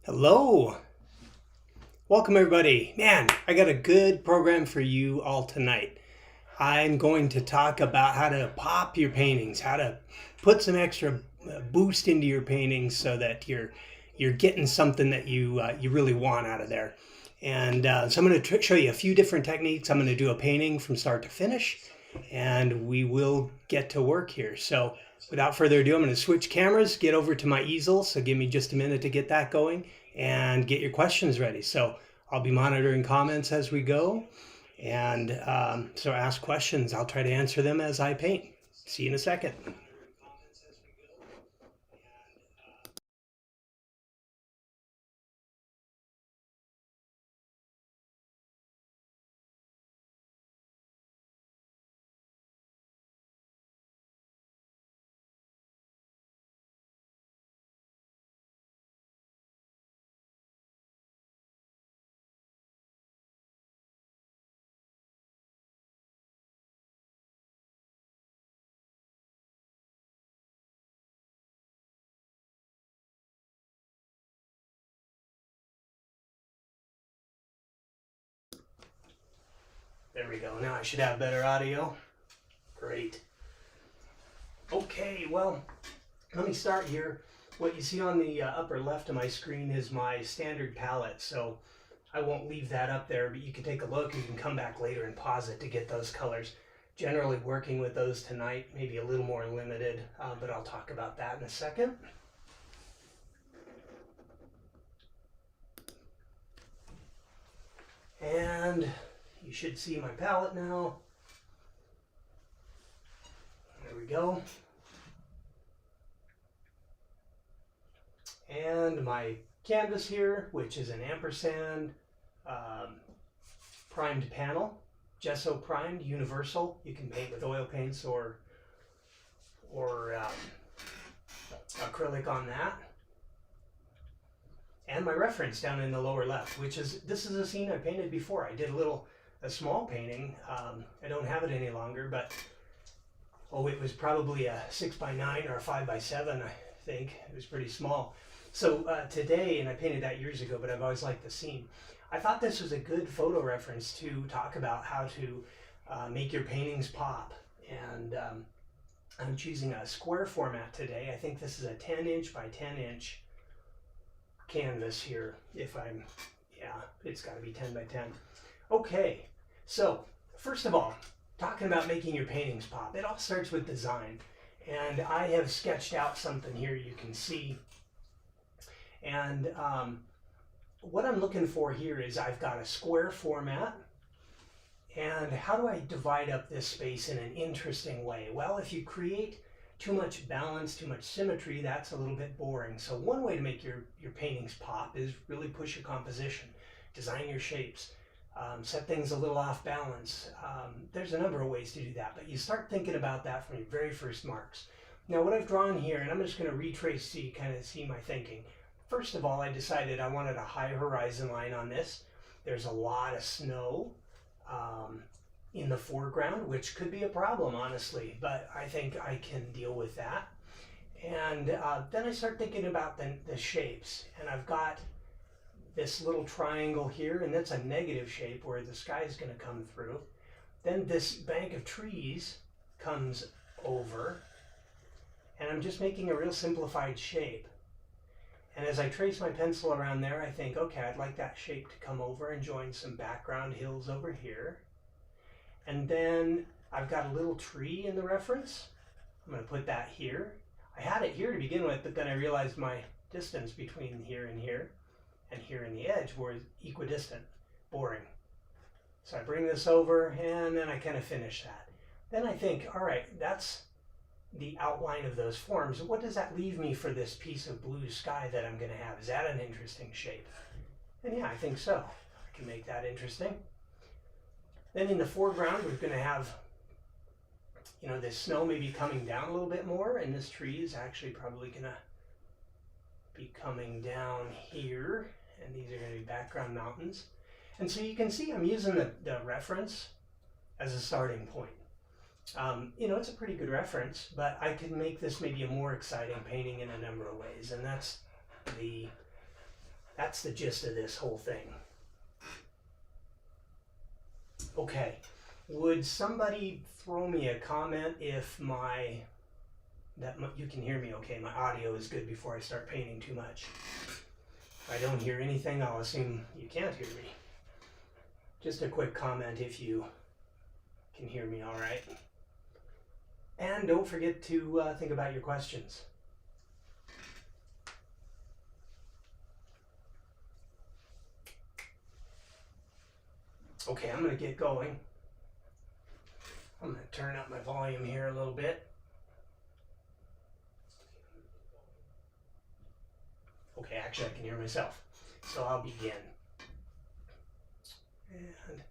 Hello. Welcome everybody. Man, I got a good program for you all tonight. I'm going to talk about how to pop your paintings, how to put some extra boost into your paintings so that you're getting something that you really want out of there. And so I'm going to show you a few different techniques. I'm going to do a painting from start to finish, and we will get to work here. So without further ado, I'm going to switch cameras, get over to my easel. So give me just a minute to get that going and get your questions ready. So I'll be monitoring comments as we go. And so ask questions. I'll try to answer them as I paint. See you in a second. There we go. Now I should have better audio. Great. Okay, well, let me start here. What you see on the upper left of my screen is my standard palette, so I won't leave that up there, but you can take a look. You can come back later and pause it to get those colors. Generally working with those tonight, maybe a little more limited, but I'll talk about that in a second. And you should see my palette now. There we go. And my canvas here, which is an ampersand primed panel, gesso primed, universal. You can paint with oil paints or acrylic on that. And my reference down in the lower left, this is a scene I painted before. I did a small painting. I don't have it any longer, but it was probably a 6x9 or a 5x7, I think. It was pretty small. So today, and I painted that years ago, but I've always liked the scene. I thought this was a good photo reference to talk about how to make your paintings pop. And I'm choosing a square format today. I think this is a 10-inch by 10-inch canvas here. It's got to be 10 by 10. Okay, so first of all, talking about making your paintings pop, it all starts with design. And I have sketched out something here you can see. And what I'm looking for here is I've got a square format. And how do I divide up this space in an interesting way? Well, if you create too much balance, too much symmetry, that's a little bit boring. So one way to make your paintings pop is really push your composition, design your shapes, set things a little off balance. There's a number of ways to do that, but you start thinking about that from your very first marks. Now what I've drawn here, and I'm just going to retrace so you kind of see my thinking. First of all, I decided I wanted a high horizon line on this. There's a lot of snow in the foreground, which could be a problem, honestly, but I think I can deal with that. And then I start thinking about the shapes, and I've got this little triangle here, and that's a negative shape where the sky is going to come through. Then this bank of trees comes over, and I'm just making a real simplified shape. And as I trace my pencil around there, I think, okay, I'd like that shape to come over and join some background hills over here. And then I've got a little tree in the reference. I'm going to put that here. I had it here to begin with, but then I realized my distance between here and here in the edge were equidistant. Boring. So I bring this over, and then I kind of finish that. Then I think, all right, that's the outline of those forms. What does that leave me for this piece of blue sky that I'm going to have? Is that an interesting shape? And yeah, I think so. I can make that interesting. Then in the foreground, we're going to have, this snow maybe coming down a little bit more, and this tree is actually probably going to be coming down here, and these are going to be background mountains. And so you can see I'm using the reference as a starting point. It's a pretty good reference, but I could make this maybe a more exciting painting in a number of ways, and that's the That's the gist of this whole thing. Okay, would somebody throw me a comment if you can hear me okay, my audio is good before I start painting too much. If I don't hear anything, I'll assume you can't hear me. Just a quick comment if you can hear me all right. And don't forget to think about your questions. Okay, I'm going to get going. I'm going to turn up my volume here a little bit. Okay, actually I can hear myself. So I'll begin. And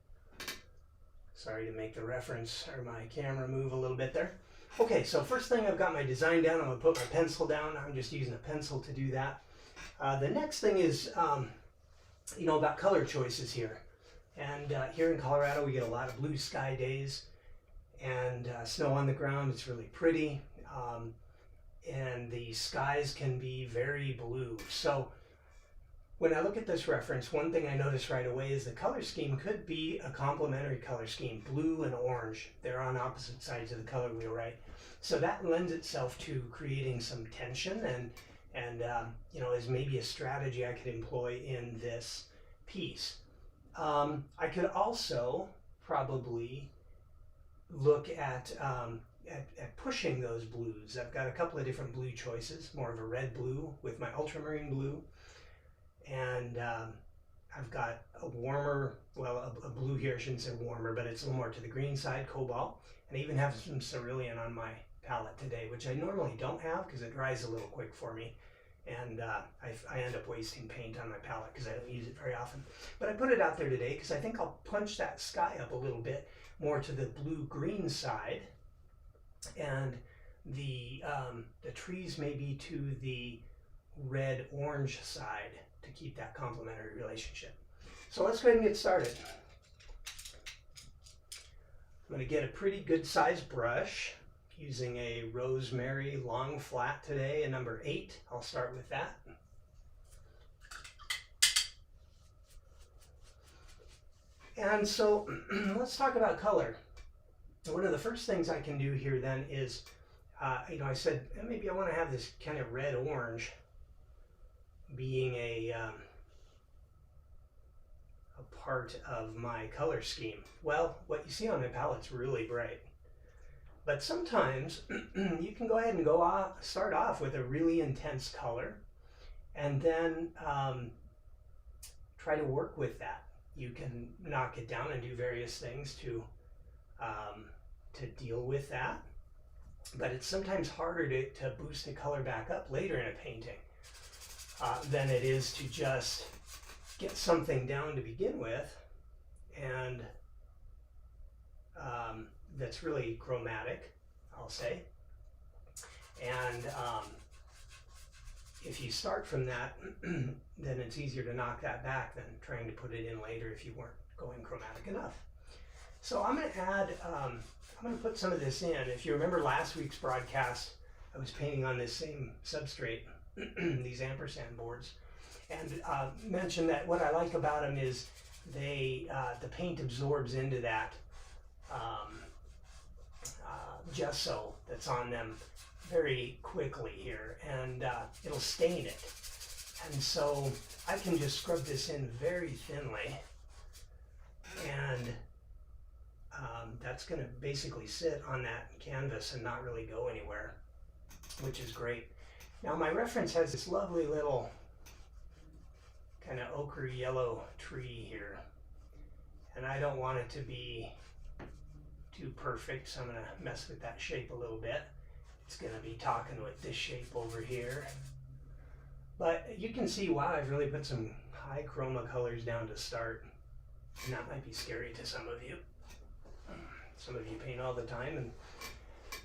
sorry to make the reference or my camera move a little bit there. Okay, so first thing, I've got my design down. I'm going to put my pencil down. I'm just using a pencil to do that. The next thing is, about color choices here. And here in Colorado, we get a lot of blue sky days and snow on the ground. It's really pretty. And the skies can be very blue. So when I look at this reference, one thing I notice right away is the color scheme could be a complementary color scheme, blue and orange. They're on opposite sides of the color wheel, right? So that lends itself to creating some tension and is maybe a strategy I could employ in this piece. I could also probably look at pushing those blues. I've got a couple of different blue choices, more of a red blue with my ultramarine blue. And I've got a warmer, a blue here, I shouldn't say warmer, but it's a little more to the green side, cobalt. And I even have some cerulean on my palette today, which I normally don't have because it dries a little quick for me. And I end up wasting paint on my palette because I don't use it very often. But I put it out there today because I think I'll punch that sky up a little bit more to the blue-green side. And the trees maybe to the red-orange side to keep that complementary relationship. So let's go ahead and get started. I'm going to get a pretty good sized brush using a Rosemary long flat today, a number 8. I'll start with that. And so let's talk about color. One of the first things I can do here then is, I said maybe I want to have this kind of red-orange being a part of my color scheme. Well, what you see on my palette's really bright. But sometimes you can go ahead and start off with a really intense color and then try to work with that. You can knock it down and do various things to deal with that. But it's sometimes harder to boost the color back up later in a painting than it is to just get something down to begin with and that's really chromatic, I'll say. And if you start from that, then it's easier to knock that back than trying to put it in later if you weren't going chromatic enough. So I'm going to add, I'm going to put some of this in. If you remember last week's broadcast, I was painting on this same substrate, these ampersand boards, and mentioned that what I like about them is the paint absorbs into that gesso that's on them very quickly here, and it'll stain it. And so I can just scrub this in very thinly, and that's going to basically sit on that canvas and not really go anywhere, which is great. Now my reference has this lovely little kind of ochre yellow tree here, and I don't want it to be too perfect, so I'm going to mess with that shape a little bit. It's going to be talking with this shape over here. But you can see, wow, I've really put some high chroma colors down to start. And that might be scary to some of you. Some of you paint all the time, and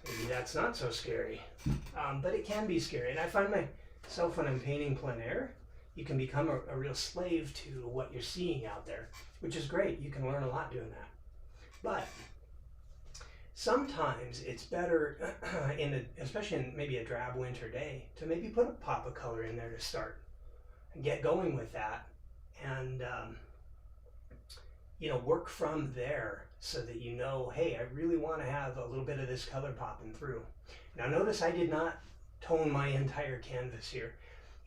maybe that's not so scary. But it can be scary. And I find myself when I'm painting plein air, you can become a real slave to what you're seeing out there, which is great. You can learn a lot doing that. But sometimes it's better, especially in maybe a drab winter day, to maybe put a pop of color in there to start. get going with that, and you know, work from there so that you know, hey, I really want to have a little bit of this color popping through. Now notice I did not tone my entire canvas here.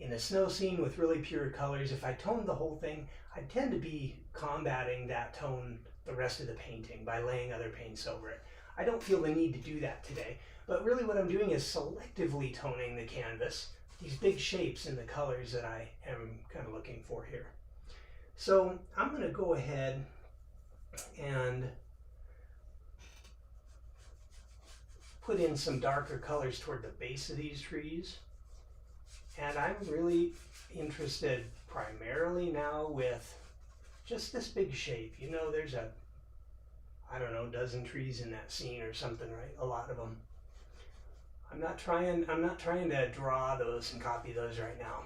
In a snow scene with really pure colors, if I toned the whole thing, I tend to be combating that tone the rest of the painting by laying other paints over it. I don't feel the need to do that today, but really what I'm doing is selectively toning the canvas, these big shapes in the colors that I am kind of looking for here. So I'm going to go ahead and put in some darker colors toward the base of these trees. And I'm really interested primarily now with just this big shape. You know, there's I don't know, dozen trees in that scene or something, right? A lot of them. I'm not trying to draw those and copy those right now.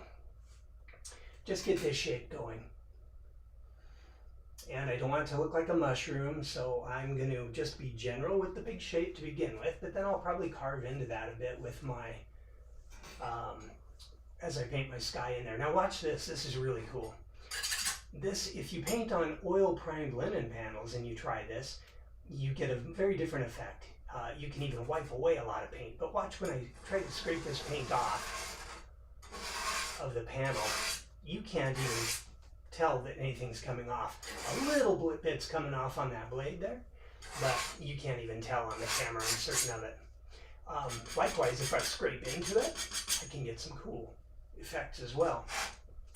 Just get this shape going. And I don't want it to look like a mushroom, so I'm going to just be general with the big shape to begin with, but then I'll probably carve into that a bit with my, as I paint my sky in there. Now watch this, this is really cool. This, if you paint on oil primed linen panels and you try this, you get a very different effect. You can even wipe away a lot of paint, but watch when I try to scrape this paint off of the panel, you can't even tell that anything's coming off. A little bit's coming off on that blade there, but you can't even tell on the camera, I'm certain of it. Likewise, if I scrape into it, I can get some cool effects as well.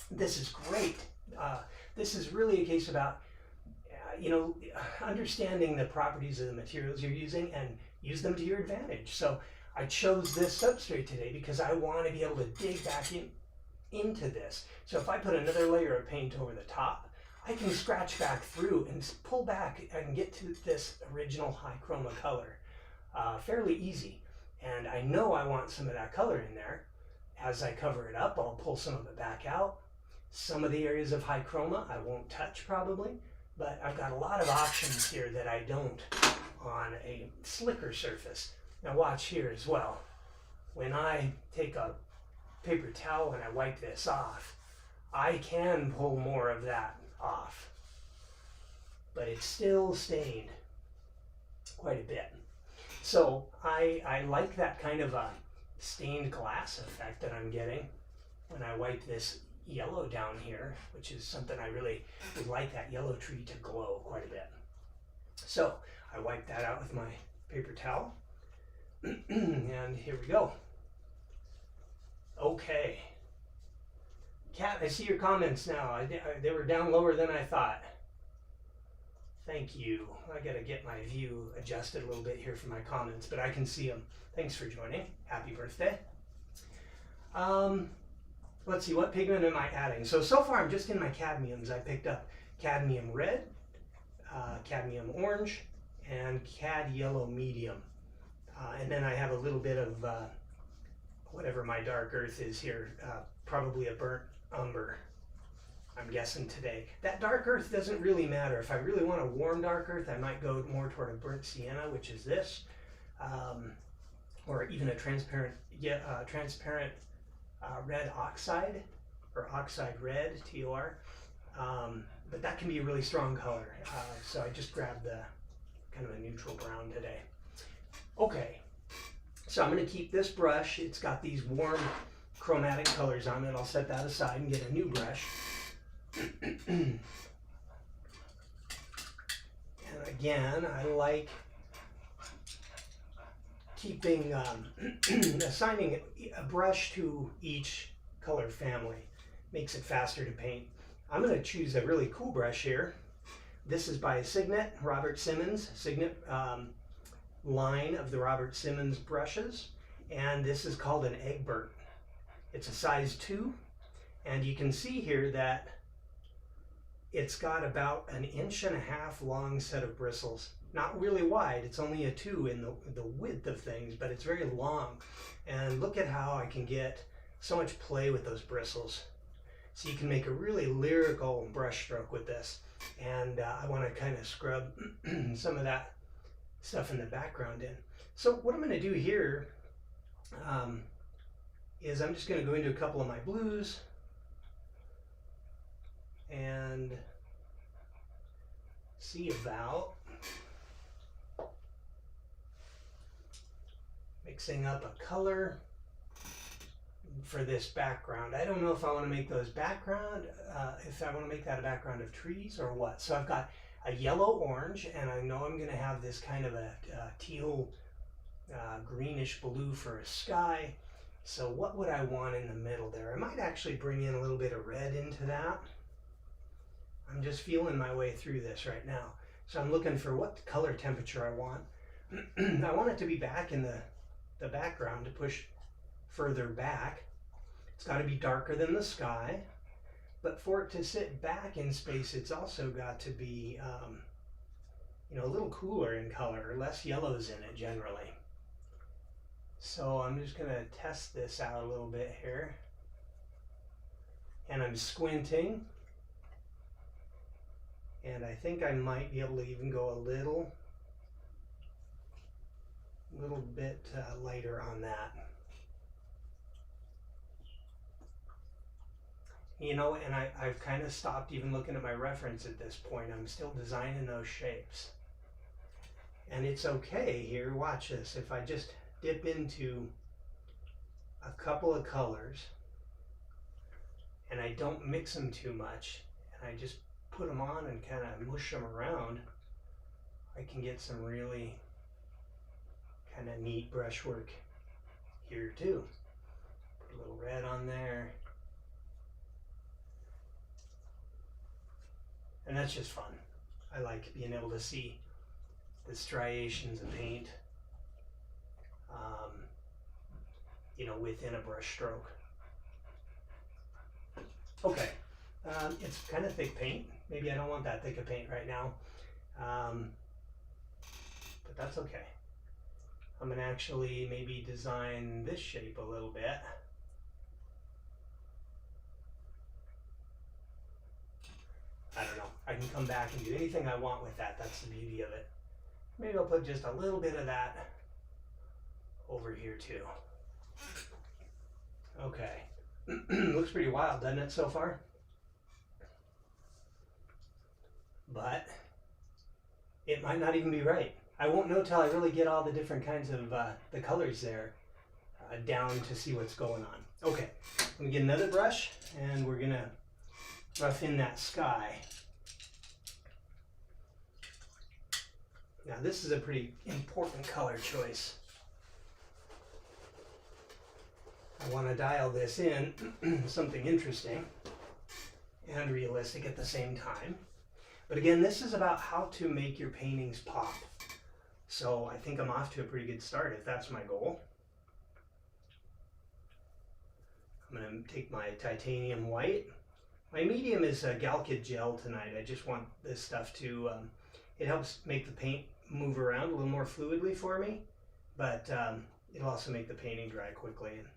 This is great. This is really a case about, you know, understanding the properties of the materials you're using and use them to your advantage. So I chose this substrate today because I want to be able to dig back into this. So if I put another layer of paint over the top, I can scratch back through and pull back and get to this original high chroma color fairly easy. And I know I want some of that color in there. As I cover it up, I'll pull some of it back out. Some of the areas of high chroma I won't touch probably, but I've got a lot of options here that I don't on a slicker surface. Now watch here as well. When I take a paper towel and I wipe this off, I can pull more of that off, but it's still stained quite a bit. So I like that kind of a stained glass effect that I'm getting when I wipe this yellow down here, which is something I really would like that yellow tree to glow quite a bit. So I wipe that out with my paper towel and here we go. Okay. Kat, I see your comments now. They were down lower than I thought. Thank you. I gotta get my view adjusted a little bit here for my comments, but I can see them. Thanks for joining. Happy birthday. Let's see, what pigment am I adding? So far I'm just in my cadmiums. I picked up cadmium red, cadmium orange, and cad yellow medium. And then I have a little bit of whatever my dark earth is here, probably a burnt umber, I'm guessing today. That dark earth doesn't really matter. If I really want a warm dark earth, I might go more toward a burnt sienna, which is this, or even a transparent red oxide, or oxide red, TOR. But that can be a really strong color. So I just grabbed the kind of a neutral brown today. Okay, so I'm going to keep this brush. It's got these warm chromatic colors on it. I'll set that aside and get a new brush. And again, I like keeping, assigning a brush to each color family. Makes it faster to paint. I'm going to choose a really cool brush here. This is by Signet, Robert Simmons, Signet line of the Robert Simmons brushes. And this is called an Egbert. It's a size 2. And you can see here that it's got about 1.5 inches long set of bristles. Not really wide, it's only a 2 in the width of things, but it's very long. And look at how I can get so much play with those bristles. So you can make a really lyrical brush stroke with this. And I want to kind of scrub some of that stuff in the background in. So what I'm going to do here is I'm just going to go into a couple of my blues. and see about mixing up a color for this background. I don't know if I want to make those background, if I want to make that a background of trees or what. So I've got a yellow orange, and I know I'm going to have this kind of a teal greenish blue for a sky. So what would I want in the middle there? I might actually bring in a little bit of red into that. I'm just feeling my way through this right now. So I'm looking for what color temperature I want. I want it to be back in the background to push further back. It's got to be darker than the sky, but for it to sit back in space, it's also got to be you know, a little cooler in color, less yellows in it generally. So I'm just going to test this out a little bit here, and I'm squinting, and I think I might be able to even go a little bit lighter on that. You know, and I've kind of stopped even looking at my reference at this point. I'm still designing those shapes. And it's okay here, watch this. If I just dip into a couple of colors and I don't mix them too much, and I just put them on and kind of mush them around, I can get some really kind of neat brushwork here too. Put a little red on there. And that's just fun. I like being able to see the striations of paint, you know, within a brush stroke. Okay, it's kind of thick paint. Maybe I don't want that thick of paint right now, but that's okay. I'm gonna actually maybe design this shape a little bit. I don't know. I can come back and do anything I want with that. That's the beauty of it. Maybe I'll put just a little bit of that over here too. Okay. Looks pretty wild, doesn't it, so far? But it might not even be right. I won't know till I really get all the different kinds of the colors there down to see what's going on. Okay, let me get another brush, and we're gonna rough in that sky. Now this is a pretty important color choice. I want to dial this in something interesting and realistic at the same time. But again, this is about how to make your paintings pop. So I think I'm off to a pretty good start if that's my goal. I'm going to take my titanium white. My medium is Galkyd gel tonight. I just want this stuff to, it helps make the paint move around a little more fluidly for me, but it'll also make the painting dry quickly. And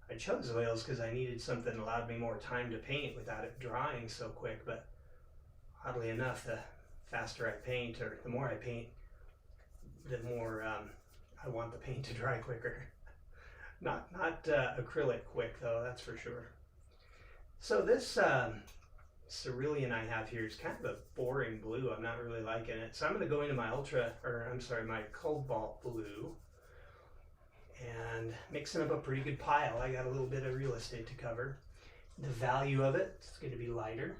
I chose oils because I needed something that allowed me more time to paint without it drying so quick, but oddly enough, the faster I paint, or the more I paint, the more I want the paint to dry quicker. Not acrylic quick though, that's for sure. So this cerulean I have here is kind of a boring blue. I'm not really liking it. So I'm going to go into my my cobalt blue and mixing up a pretty good pile. I got a little bit of real estate to cover. The value of it is going to be lighter.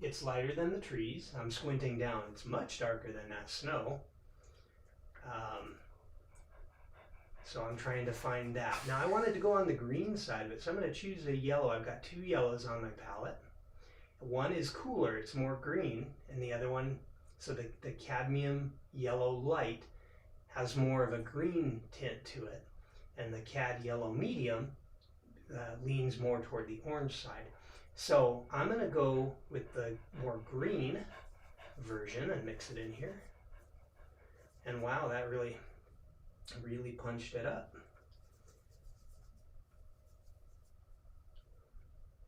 It's lighter than the trees. I'm squinting down. It's much darker than that snow. So I'm trying to find that. Now I wanted to go on the green side of it, so I'm going to choose a yellow. I've got two yellows on my palette. One is cooler, it's more green, and the other one, so the cadmium yellow light has more of a green tint to it, and the cad yellow medium leans more toward the orange side. So I'm going to go with the more green version and mix it in here. And wow, that really punched it up.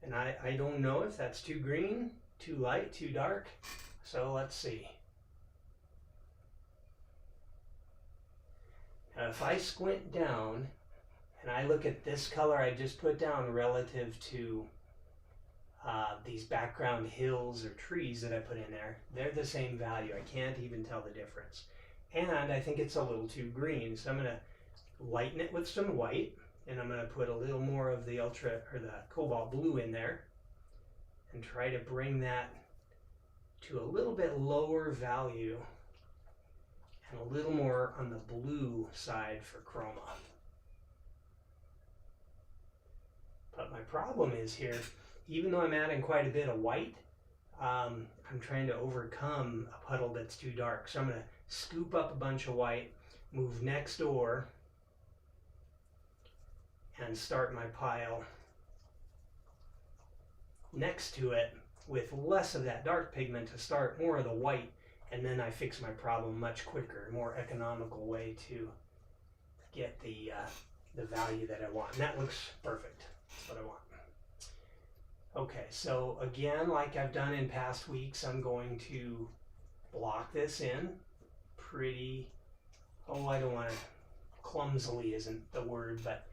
And I don't know if that's too green, too light, too dark. So let's see. Now if I squint down and I look at this color I just put down relative to these background hills or trees that I put in there, they're the same value. I can't even tell the difference. And I think it's a little too green, so I'm going to lighten it with some white, and I'm going to put a little more of the the cobalt blue in there and try to bring that to a little bit lower value and a little more on the blue side for chroma. But my problem is here, even though I'm adding quite a bit of white, I'm trying to overcome a puddle that's too dark. So I'm going to scoop up a bunch of white, move next door, and start my pile next to it with less of that dark pigment to start more of the white, and then I fix my problem much quicker, more economical way to get the value that I want. And that looks perfect. That's what I want. Okay, so again, like I've done in past weeks, I'm going to block this in pretty, I don't want to, clumsily isn't the word, but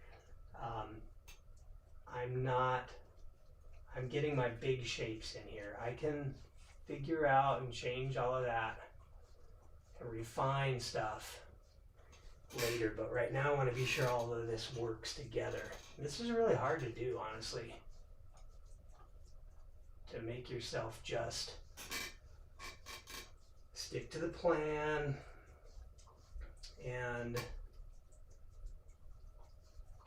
I'm getting my big shapes in here. I can figure out and change all of that and refine stuff later, but right now I want to be sure all of this works together. This is really hard to do, honestly, to make yourself just stick to the plan and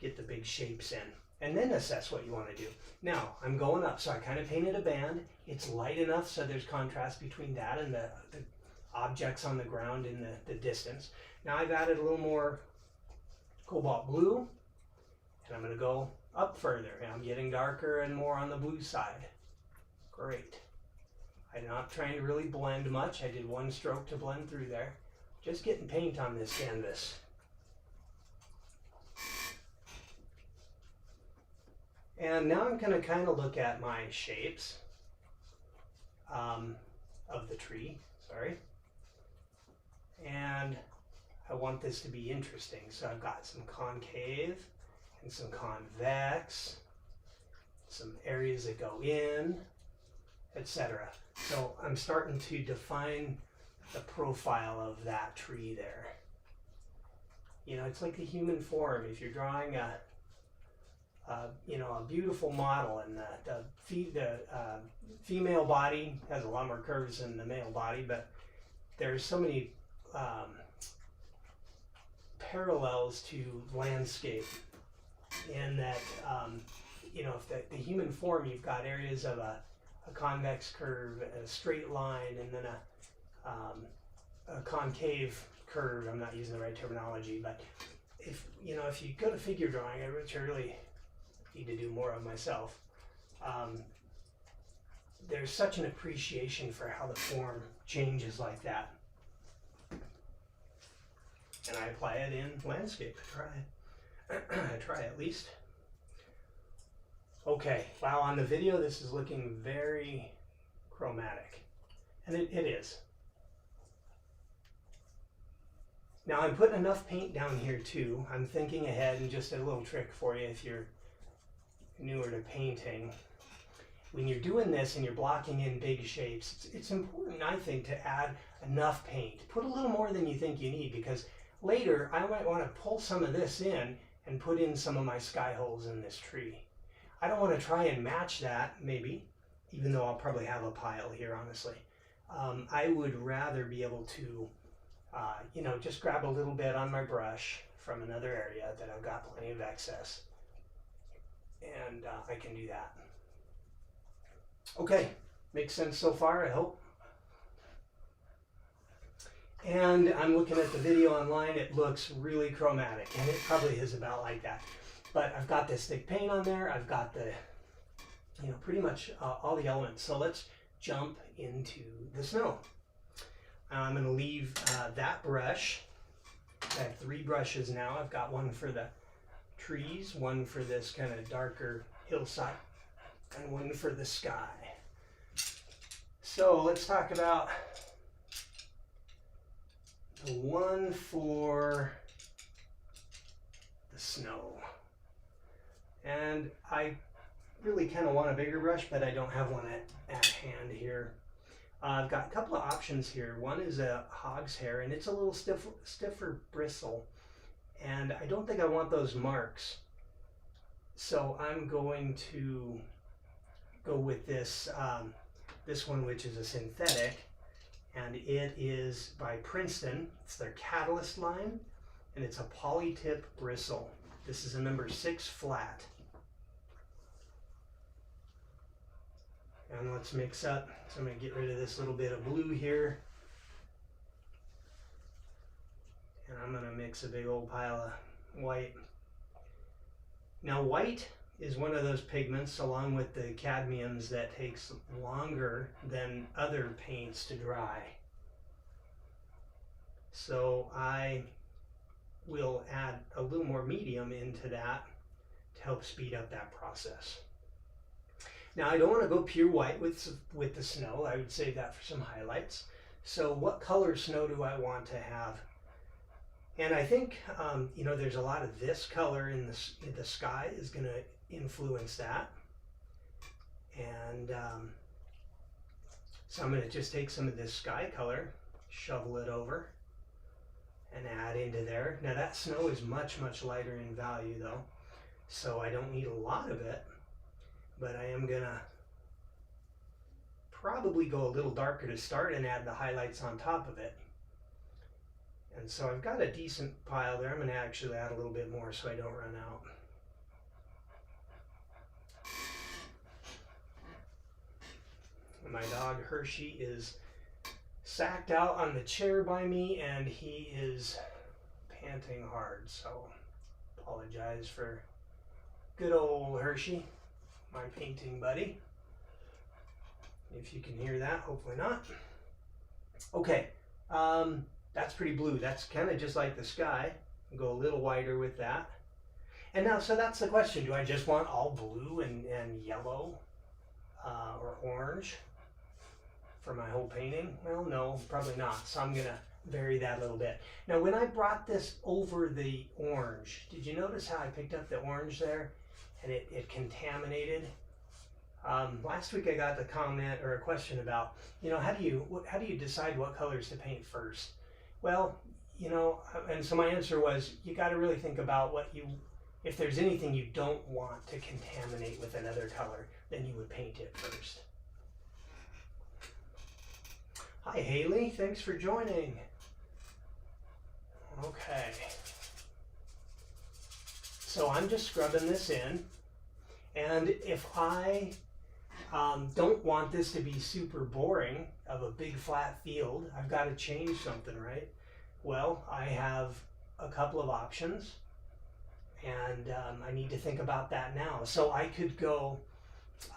get the big shapes in, and then assess what you want to do. Now, I'm going up, so I kind of painted a band. It's light enough so there's contrast between that and the objects on the ground in the distance. Now I've added a little more cobalt blue, and I'm going to go up further, and I'm getting darker and more on the blue side. Great. I'm not trying to really blend much. I did one stroke to blend through there. Just getting paint on this canvas. And now I'm going to kind of look at my shapes of the tree, and I want this to be interesting. So I've got some concave and some convex, some areas that go in, etc. So I'm starting to define the profile of that tree there. You know, it's like the human form. If you're drawing a beautiful model, and the female body has a lot more curves than the male body, but there's so many parallels to landscape in that, if the human form, you've got areas of a convex curve, a straight line, and then a concave curve. I'm not using the right terminology, but if you go to figure drawing, which I really need to do more of myself, there's such an appreciation for how the form changes like that. And I apply it in landscape. I try at least. Okay, wow, on the video this is looking very chromatic, and it is. Now I'm putting enough paint down here too. I'm thinking ahead, and just a little trick for you if you're newer to painting. When you're doing this and you're blocking in big shapes, it's important, I think, to add enough paint. Put a little more than you think you need, because later I might want to pull some of this in and put in some of my sky holes in this tree. I don't want to try and match that, maybe, even though I'll probably have a pile here, honestly. I would rather be able to, just grab a little bit on my brush from another area that I've got plenty of excess, and I can do that. Okay, makes sense so far, I hope. And I'm looking at the video online. It looks really chromatic, and it probably is about like that. But I've got this thick paint on there. I've got the, pretty much all the elements. So let's jump into the snow. I'm going to leave that brush. I have 3 brushes now. I've got one for the trees, one for this kind of darker hillside, and one for the sky. So let's talk about the one for the snow. And I really kind of want a bigger brush, but I don't have one at hand here. I've got a couple of options here. One is a hog's hair, and it's a little stiffer bristle, and I don't think I want those marks. So I'm going to go with this, this one, which is a synthetic, and it is by Princeton. It's their Catalyst line, and it's a poly-tip bristle. This is a number 6 flat. And let's mix up. So I'm going to get rid of this little bit of blue here. And I'm going to mix a big old pile of white. Now white is one of those pigments, along with the cadmiums, that takes longer than other paints to dry. So I will add a little more medium into that to help speed up that process. Now I don't want to go pure white with the snow. I would save that for some highlights. So what color snow do I want to have? And I think, you know, there's a lot of this color in the sky is going to influence that. And so I'm going to just take some of this sky color, shovel it over, and add into there. Now that snow is much, much lighter in value though, so I don't need a lot of it. But I am gonna probably go a little darker to start and add the highlights on top of it. And so I've got a decent pile there. I'm gonna actually add a little bit more so I don't run out. And my dog Hershey is sacked out on the chair by me, and he is panting hard, so apologize for good old Hershey, my painting buddy. If you can hear that, hopefully not. Okay, that's pretty blue. That's kind of just like the sky. Go a little whiter with that. And now, so that's the question. Do I just want all blue and yellow or orange for my whole painting? Well, no, probably not. So I'm gonna vary that a little bit. Now, when I brought this over the orange, did you notice how I picked up the orange there and it contaminated? Last week I got the comment or a question about, you know, how do you decide what colors to paint first? Well, you know, and so my answer was, you got to really think about if there's anything you don't want to contaminate with another color, then you would paint it first. Hi Haley, thanks for joining. Okay. So I'm just scrubbing this in, and if I don't want this to be super boring of a big flat field, I've got to change something, right? Well, I have a couple of options, and I need to think about that now. So I could go,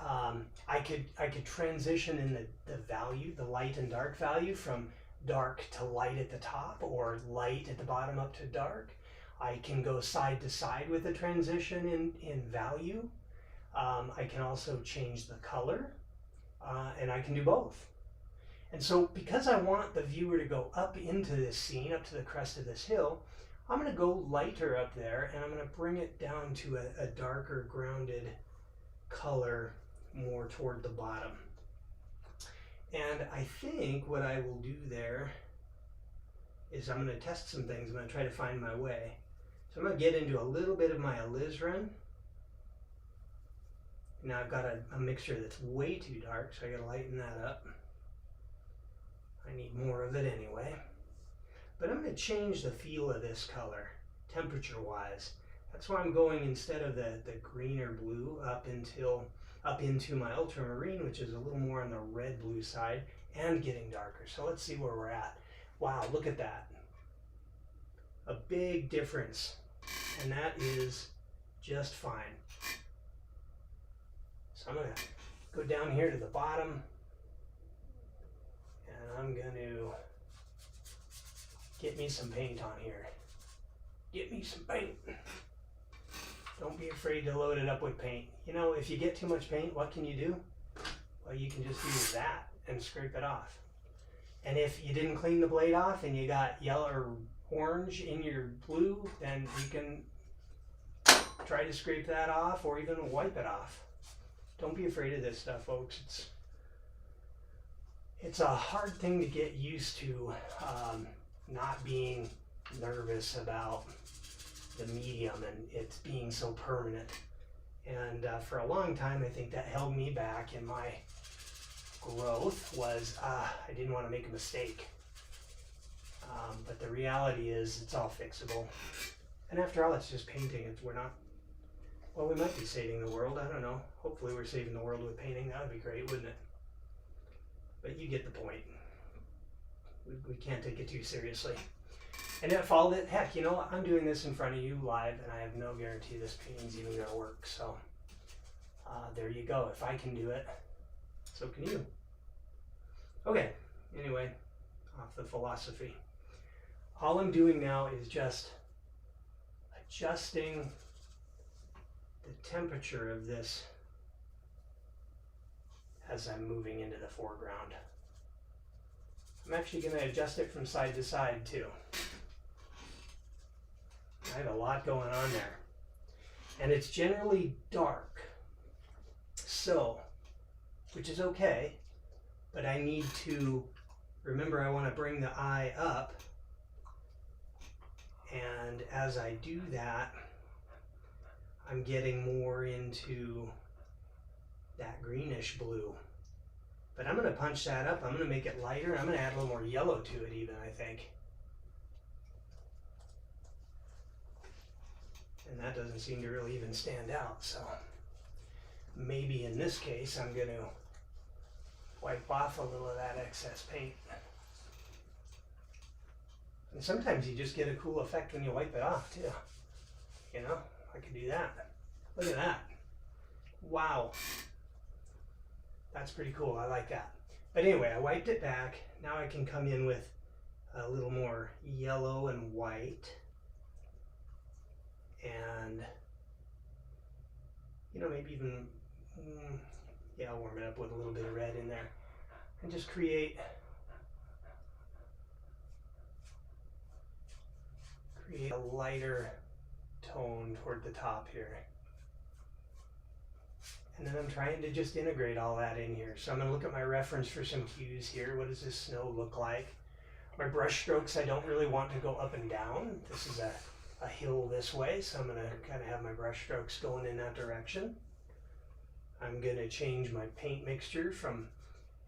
I could transition in the value, the light and dark value, from dark to light at the top, or light at the bottom up to dark. I can go side to side with the transition in value. I can also change the color, and I can do both. And so because I want the viewer to go up into this scene, up to the crest of this hill, I'm going to go lighter up there, and I'm going to bring it down to a darker grounded color more toward the bottom. And I think what I will do there is I'm going to test some things. I'm going to try to find my way. So I'm going to get into a little bit of my alizarin. Now I've got a mixture that's way too dark, so I got to lighten that up. I need more of it anyway. But I'm going to change the feel of this color, temperature-wise. That's why I'm going, instead of the greener blue, up into my ultramarine, which is a little more on the red-blue side, and getting darker. So let's see where we're at. Wow, look at that. A big difference, and that is just fine. So I'm going to go down here to the bottom, and I'm going to get me some paint on here. Get me some paint. Don't be afraid to load it up with paint. You know, if you get too much paint, what can you do? Well, you can just use that and scrape it off. And if you didn't clean the blade off and you got yellow or orange in your blue, then you can try to scrape that off or even wipe it off. Don't be afraid of this stuff, folks. It's a hard thing to get used to, not being nervous about the medium and it's being so permanent. And for a long time, I think that held me back in my growth was I didn't want to make a mistake. But the reality is it's all fixable. And after all, it's just painting. We're not, well, we might be saving the world. I don't know. Hopefully we're saving the world with painting. That would be great, wouldn't it? But you get the point. We can't take it too seriously. And if all that, heck, you know, I'm doing this in front of you live, and I have no guarantee this painting's even going to work. So there you go. If I can do it, so can you. Okay, anyway, off the philosophy. All I'm doing now is just adjusting the temperature of this as I'm moving into the foreground. I'm actually going to adjust it from side to side too. I have a lot going on there. And it's generally dark, so, which is okay, but I need to, remember I want to bring the eye up, and as I do that, I'm getting more into that greenish blue. But I'm going to punch that up, I'm going to make it lighter, I'm going to add a little more yellow to it even, I think. And that doesn't seem to really even stand out, so maybe in this case I'm going to wipe off a little of that excess paint. And sometimes you just get a cool effect when you wipe it off too. You know, I could do that. Look at that. Wow. That's pretty cool, I like that. But anyway, I wiped it back. Now I can come in with a little more yellow and white. And, you know, maybe even, yeah, I'll warm it up with a little bit of red in there. And just create a lighter tone toward the top here. And then I'm trying to just integrate all that in here. So I'm going to look at my reference for some cues here. What does this snow look like? My brush strokes, I don't really want to go up and down. This is a hill this way, so I'm going to kind of have my brush strokes going in that direction. I'm going to change my paint mixture from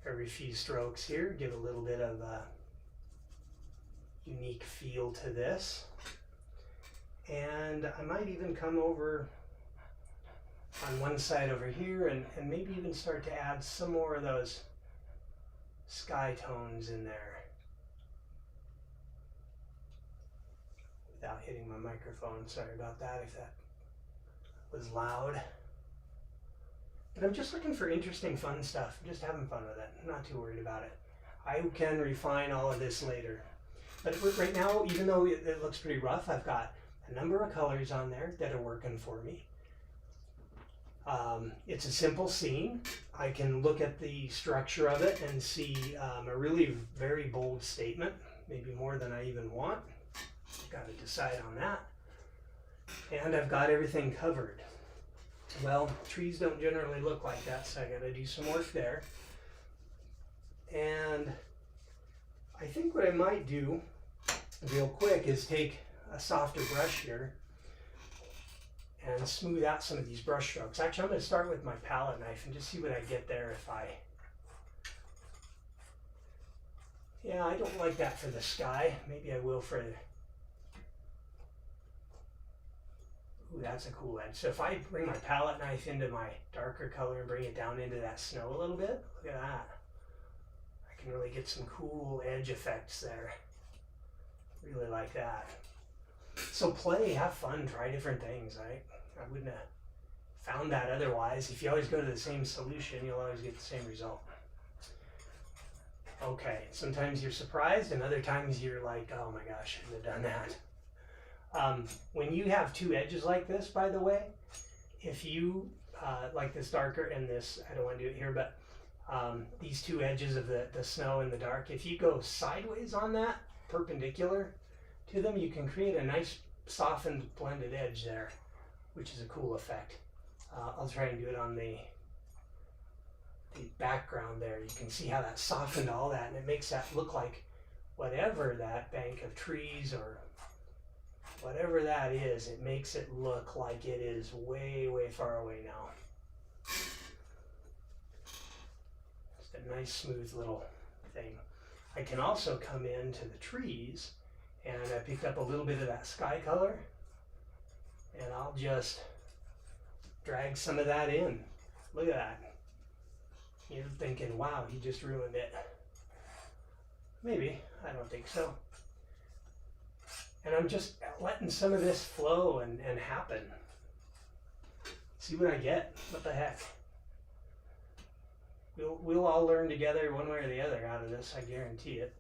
every few strokes here, give a little bit of a unique feel to this. And I might even come over on one side over here and maybe even start to add some more of those sky tones in there. Without hitting my microphone, sorry about that if that was loud. But I'm just looking for interesting, fun stuff. I'm just having fun with it. I'm not too worried about it. I can refine all of this later. But right now, even though it looks pretty rough, I've got a number of colors on there that are working for me. It's a simple scene. I can look at the structure of it and see a really very bold statement, maybe more than I even want. I've got to decide on that. And I've got everything covered. Well, trees don't generally look like that, so I got to do some work there. And I think what I might do real quick is take a softer brush here and smooth out some of these brush strokes. Actually, I'm going to start with my palette knife and just see what I get there if I... Yeah, I don't like that for the sky. Maybe I will for the... Ooh, that's a cool edge. So if I bring my palette knife into my darker color and bring it down into that snow a little bit, look at that. I can really get some cool edge effects there. Really like that. So play, have fun, try different things. I wouldn't have found that otherwise. If you always go to the same solution, you'll always get the same result. Okay, sometimes you're surprised and other times you're like, oh my gosh, I shouldn't have done that. When you have two edges like this, by the way, if you like this darker and this, I don't want to do it here, but these two edges of the snow and the dark, if you go sideways on that, perpendicular to them, you can create a nice softened blended edge there, which is a cool effect. I'll try and do it on the the background there. You can see how that softened all that, and it makes that look like whatever that bank of trees or whatever that is, it makes it look like it is way, way far away now. Just a nice smooth little thing. I can also come into the trees, and I picked up a little bit of that sky color, and I'll just drag some of that in. Look at that. You're thinking, wow, he just ruined it. Maybe, I don't think so. And I'm just letting some of this flow and happen. See what I get. What the heck? We'll all learn together one way or the other out of this, I guarantee it.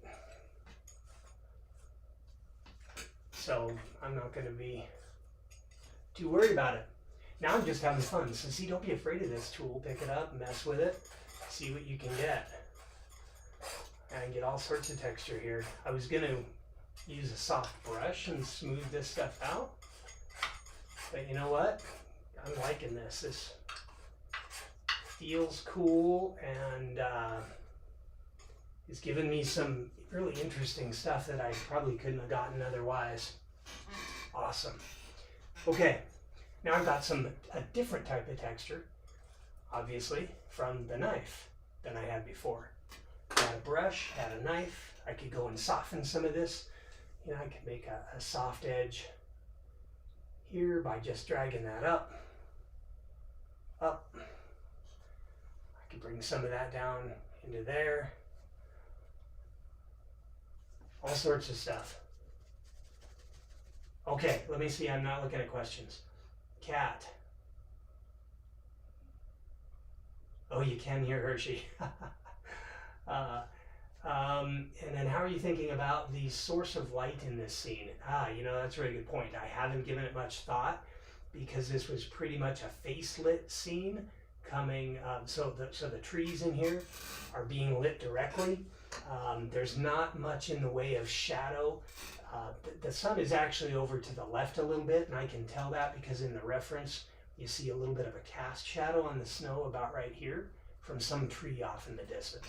So I'm not going to be too worried about it. Now I'm just having fun. So see, don't be afraid of this tool. Pick it up, mess with it, see what you can get. And get all sorts of texture here. I was going to use a soft brush and smooth this stuff out. But you know what? I'm liking this. This feels cool and it's given me some really interesting stuff that I probably couldn't have gotten otherwise. Awesome. Okay, now I've got a different type of texture, obviously, from the knife than I had before. Had a brush, had a knife. I could go and soften some of this. You know, I could make a soft edge here by just dragging that up. I could bring some of that down into there. All sorts of stuff. Okay, let me see. I'm not looking at questions. Cat. Oh, you can hear Hershey. And then how are you thinking about the source of light in this scene? You know, that's a really good point. I haven't given it much thought because this was pretty much a face lit scene coming. So the trees in here are being lit directly. There's not much in the way of shadow. The sun is actually over to the left a little bit, and I can tell that because in the reference you see a little bit of a cast shadow on the snow about right here from some tree off in the distance.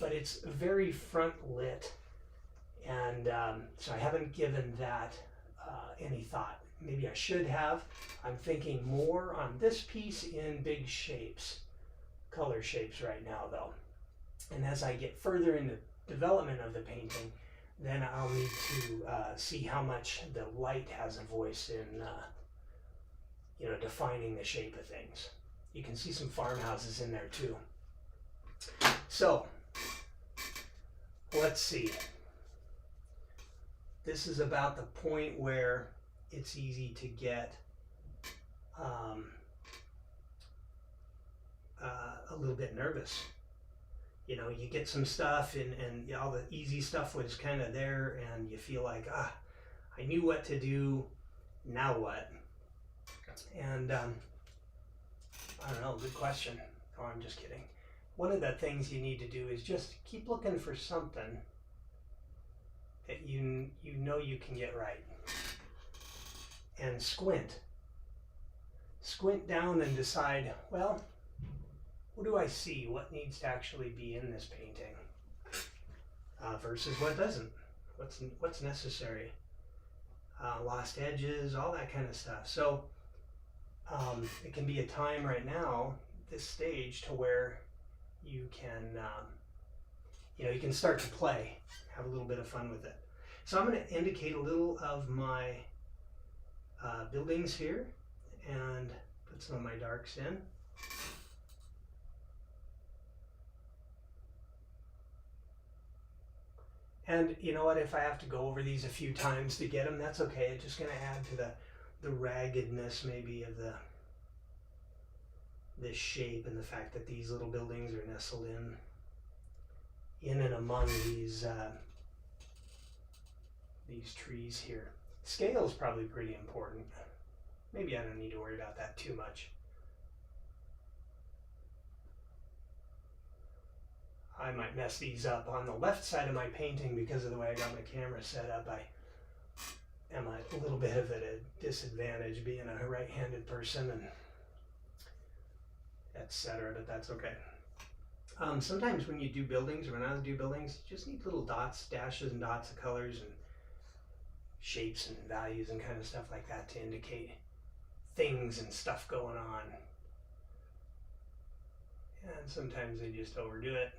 But it's very front lit, and so I haven't given that any thought. Maybe I should have. I'm thinking more on this piece in big shapes, color shapes right now though. And as I get further in the development of the painting, then I'll need to see how much the light has a voice in you know, defining the shape of things. You can see some farmhouses in there too. So, let's see. This is about the point where it's easy to get a little bit nervous. You know, you get some stuff and all the easy stuff was kind of there and you feel like, I knew what to do, now what? And I don't know, good question. Oh, I'm just kidding. One of the things you need to do is just keep looking for something that you know you can get right. And squint. Squint down and decide, well, what do I see? What needs to actually be in this painting? Versus what doesn't. What's necessary. Lost edges, all that kind of stuff. So it can be a time right now, this stage, to where you can, you know, you can start to play, have a little bit of fun with it. So I'm going to indicate a little of my buildings here and put some of my darks in. And you know what, if I have to go over these a few times to get them, that's okay. It's just going to add to the raggedness maybe of this shape and the fact that these little buildings are nestled in and among these trees here. Scale is probably pretty important. Maybe I don't need to worry about that too much. I might mess these up on the left side of my painting because of the way I got my camera set up. I am a little bit of at a disadvantage being a right-handed person and etc., but that's okay. Sometimes when you do buildings, or when I do buildings, you just need little dots, dashes and dots of colors and shapes and values and kind of stuff like that to indicate things and stuff going on. And sometimes they just overdo it,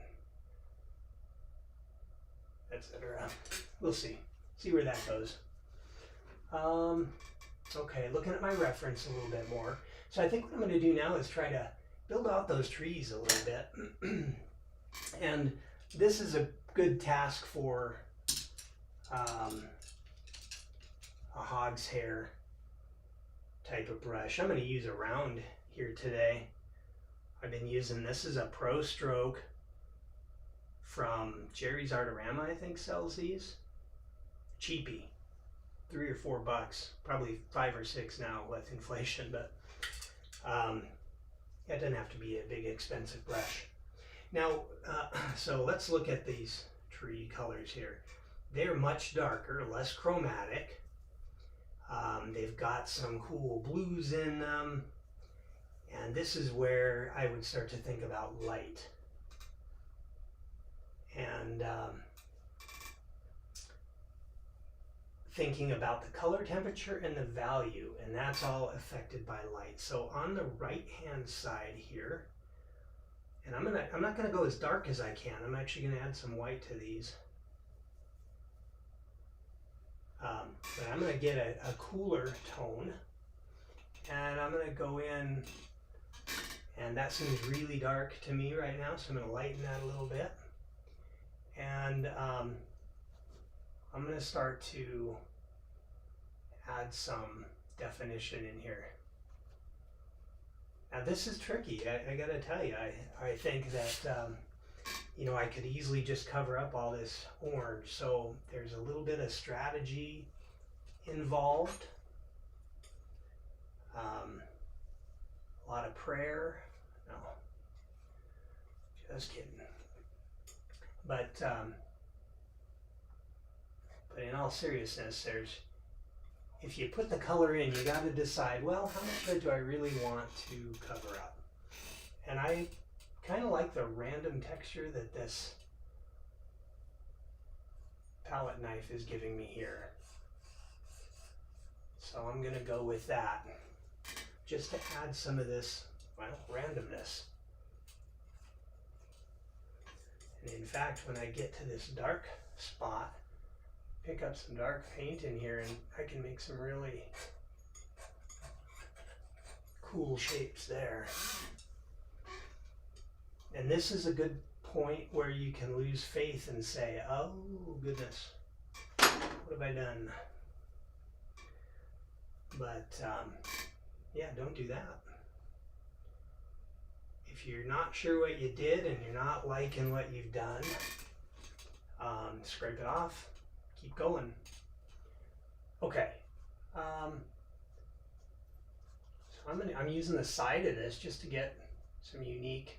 etc. We'll see where that goes. Okay, looking at my reference a little bit more. So I think what I'm going to do now is try to build out those trees a little bit. And this is a good task for a hog's hair type of brush. I'm going to use a round here today. I've been using, this is a Pro Stroke from Jerry's Artorama, I think sells these. Cheapy, $3 or $4, probably 5 or 6 now with inflation, but it doesn't have to be a big expensive brush. Now, so let's look at these tree colors here. They're much darker, less chromatic. They've got some cool blues in them. And this is where I would start to think about light. And thinking about the color temperature and the value, and that's all affected by light. So on the right hand side here, and I'm not gonna go as dark as I can. I'm actually gonna add some white to these. But I'm gonna get a cooler tone, and I'm gonna go in, and that seems really dark to me right now, so I'm gonna lighten that a little bit. And I'm going to start to add some definition in here. Now this is tricky, I got to tell you. I think that, you know, I could easily just cover up all this orange. So there's a little bit of strategy involved. A lot of prayer. No, just kidding. But in all seriousness, if you put the color in, you got to decide, well, how much of it do I really want to cover up? And I kind of like the random texture that this palette knife is giving me here. So I'm going to go with that, just to add some of this, well, randomness. And in fact, when I get to this dark spot, pick up some dark paint in here and I can make some really cool shapes there. And this is a good point where you can lose faith and say, oh goodness, what have I done? But yeah, don't do that. If you're not sure what you did and you're not liking what you've done, scrape it off, keep going. Okay, so I'm using the side of this just to get some unique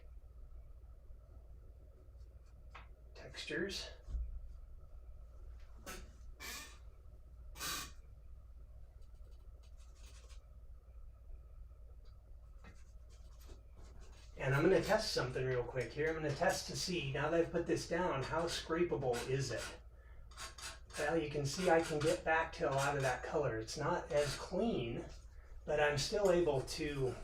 textures. And I'm going to test something real quick here. I'm going to test to see, now that I've put this down, how scrapable is it? Well, you can see I can get back to a lot of that color. It's not as clean, but I'm still able to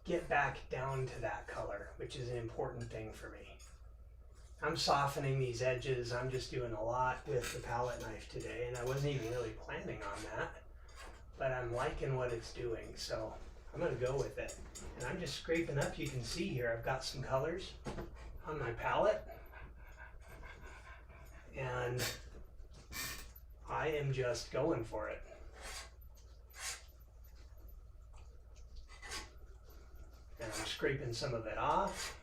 get back down to that color, which is an important thing for me. I'm softening these edges. I'm just doing a lot with the palette knife today, and I wasn't even really planning on that, but I'm liking what it's doing, so I'm going to go with it. And I'm just scraping up. You can see here I've got some colors on my palette, and I am just going for it. And I'm scraping some of it off.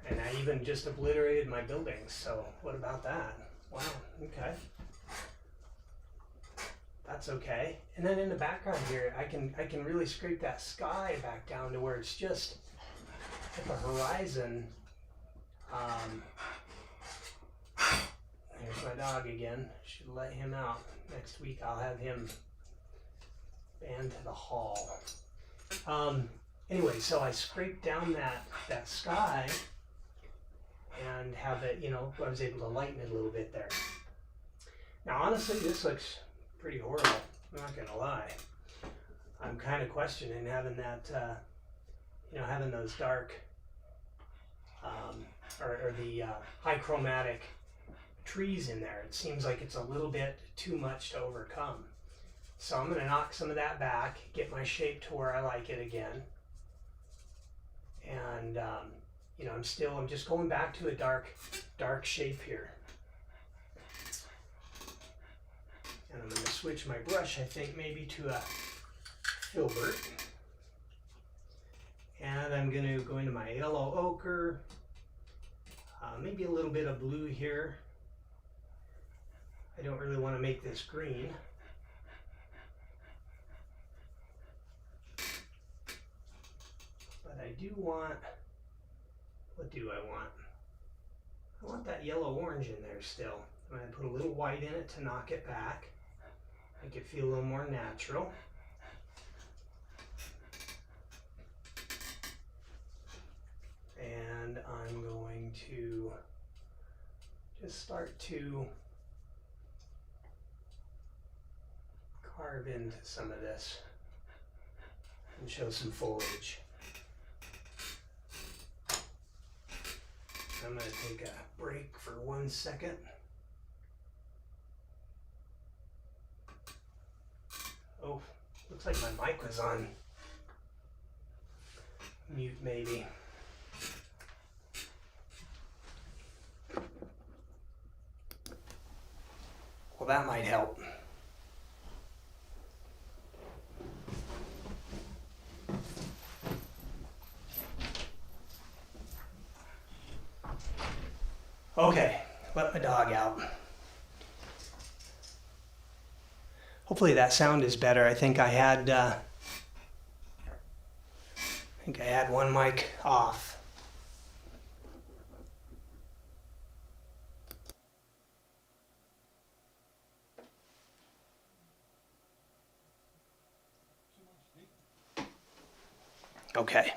And I even just obliterated my buildings, so what about that? Wow, okay. That's okay. And then in the background here, I can really scrape that sky back down to where it's just at the horizon. Here's my dog again. Should let him out. Next week I'll have him banned to the hall. anyway, so I scraped down that sky and have it, you know, I was able to lighten it a little bit there. Now, honestly, this looks pretty horrible. I'm not gonna lie. I'm kind of questioning having that, you know, having those dark or the high chromatic trees in there. It seems like it's a little bit too much to overcome. So I'm gonna knock some of that back, get my shape to where I like it again. And you know, I'm just going back to a dark shape here. And I'm gonna switch my brush, I think maybe to a filbert. And I'm gonna go into my yellow ochre, maybe a little bit of blue here. I don't really want to make this green. But I do want, what do I want? I want that yellow orange in there still. I'm going to put a little white in it to knock it back, make it feel a little more natural. And I'm going to just start to carve into some of this and show some foliage. I'm going to take a break for 1 second. Oh, looks like my mic was on mute maybe. Well, that might help. Okay, let my dog out. Hopefully that sound is better. I think I had one mic off. Okay.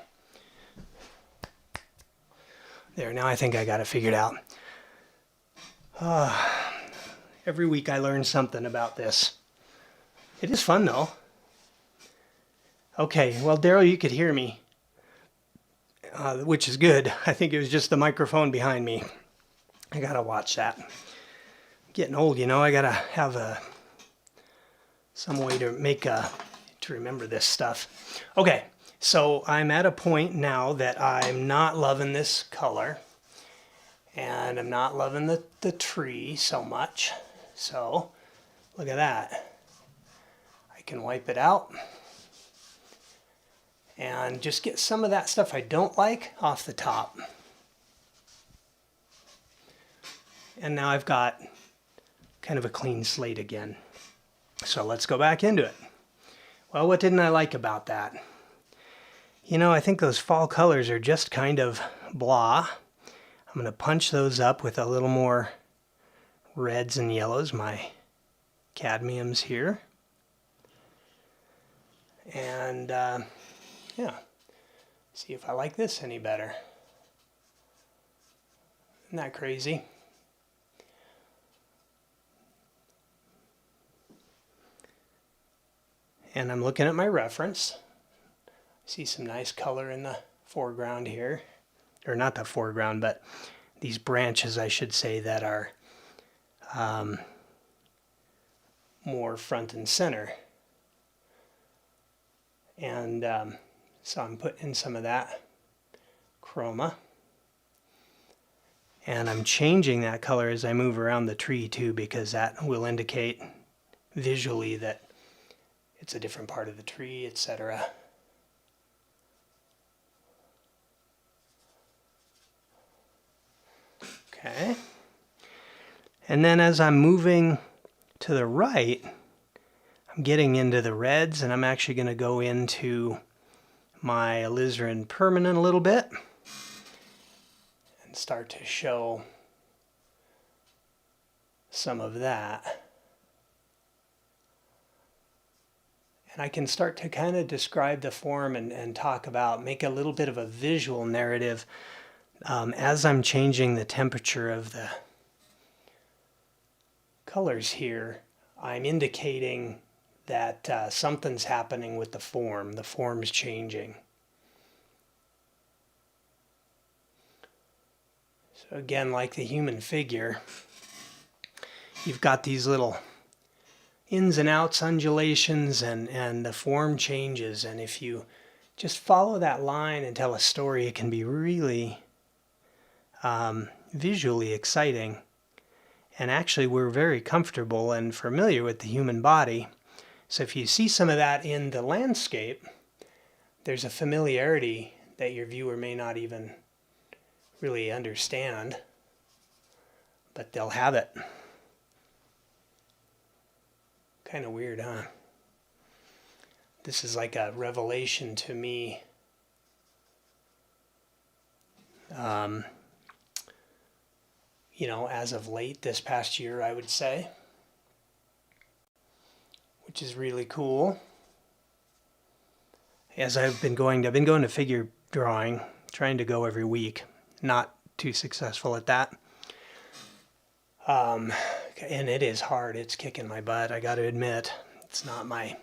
There, now I think I got it figured out. Every week I learn something about this. It is fun though. Okay, well, Daryl, you could hear me, which is good. I think it was just the microphone behind me. I gotta watch that. Getting old, you know, I gotta have some way to remember this stuff. Okay, so I'm at a point now that I'm not loving this color. And I'm not loving the tree so much. So, look at that. I can wipe it out. And just get some of that stuff I don't like off the top. And now I've got kind of a clean slate again. So let's go back into it. Well, what didn't I like about that? You know, I think those fall colors are just kind of blah. I'm going to punch those up with a little more reds and yellows, my cadmiums here. And yeah, see if I like this any better. Isn't that crazy? And I'm looking at my reference. I see some nice color in the foreground here. Or not the foreground, but these branches, I should say, that are more front and center. And so I'm putting in some of that chroma. And I'm changing that color as I move around the tree too, because that will indicate visually that it's a different part of the tree, etc. Okay. And then as I'm moving to the right, I'm getting into the reds, and I'm actually going to go into my alizarin permanent a little bit and start to show some of that. And I can start to kind of describe the form and talk about, make a little bit of a visual narrative as I'm changing the temperature of the colors here. I'm indicating that something's happening with the form's changing. So again, like the human figure, you've got these little ins and outs, undulations, and the form changes. And if you just follow that line and tell a story, it can be really visually exciting. And actually, we're very comfortable and familiar with the human body. So if you see some of that in the landscape, there's a familiarity that your viewer may not even really understand, but they'll have it. Kind of weird, huh? This is like a revelation to me. You know, as of late, this past year, I would say, which is really cool. As I've been going to figure drawing, trying to go every week. Not too successful at that. And it is hard. It's kicking my butt. I got to admit, it's not my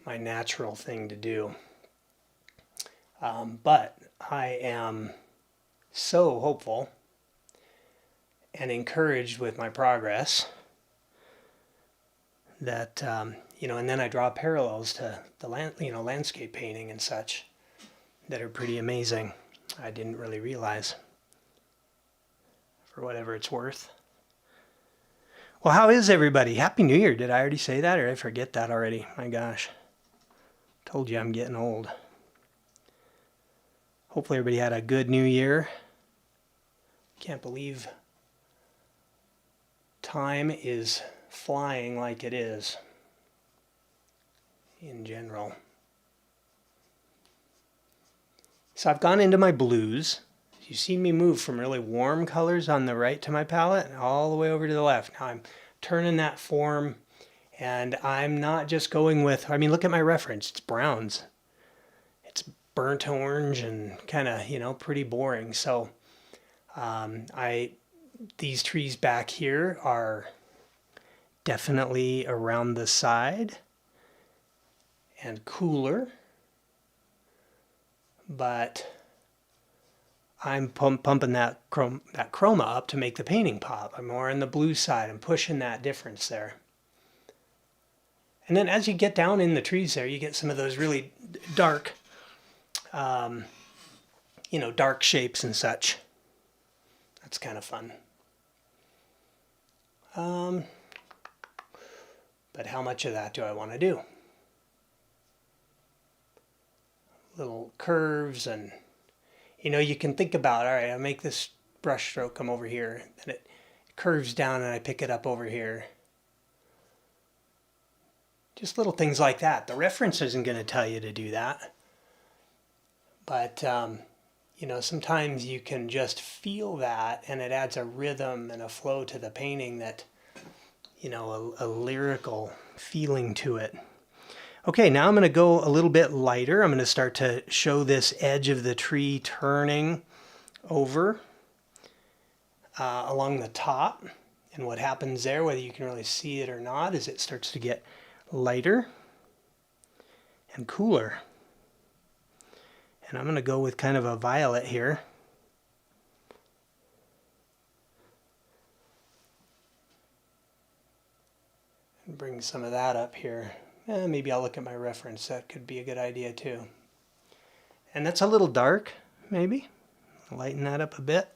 natural thing to do. But I am so hopeful and encouraged with my progress that you know, and then I draw parallels to the landscape painting and such that are pretty amazing. I didn't really realize, for whatever it's worth. Well, how is everybody? Happy New Year. Did I already say that, or did I forget that already? My gosh. Told you I'm getting old. Hopefully everybody had a good New Year. Can't believe time is flying like it is in general. So I've gone into my blues. You see me move from really warm colors on the right to my palette all the way over to the left. Now I'm turning that form, and I'm not just going with, I mean, look at my reference. It's browns. It's burnt orange and kind of, you know, pretty boring. So these trees back here are definitely around the side and cooler, but I'm pumping that chroma up to make the painting pop. I'm more on the blue side. I'm pushing that difference there. And then as you get down in the trees there, you get some of those really dark, you know, dark shapes and such. That's kind of fun. But how much of that do I want to do? Little curves, and you know, you can think about, all right, I make this brush stroke come over here, and it curves down and I pick it up over here. Just little things like that. The reference isn't going to tell you to do that. But, you know, sometimes you can just feel that, and it adds a rhythm and a flow to the painting that, you know, a lyrical feeling to it. Okay, now I'm going to go a little bit lighter. I'm going to start to show this edge of the tree turning over along the top. And what happens there, whether you can really see it or not, is it starts to get lighter and cooler. And I'm going to go with kind of a violet here. And bring some of that up here. Maybe I'll look at my reference. That could be a good idea too. And that's a little dark, maybe. Lighten that up a bit.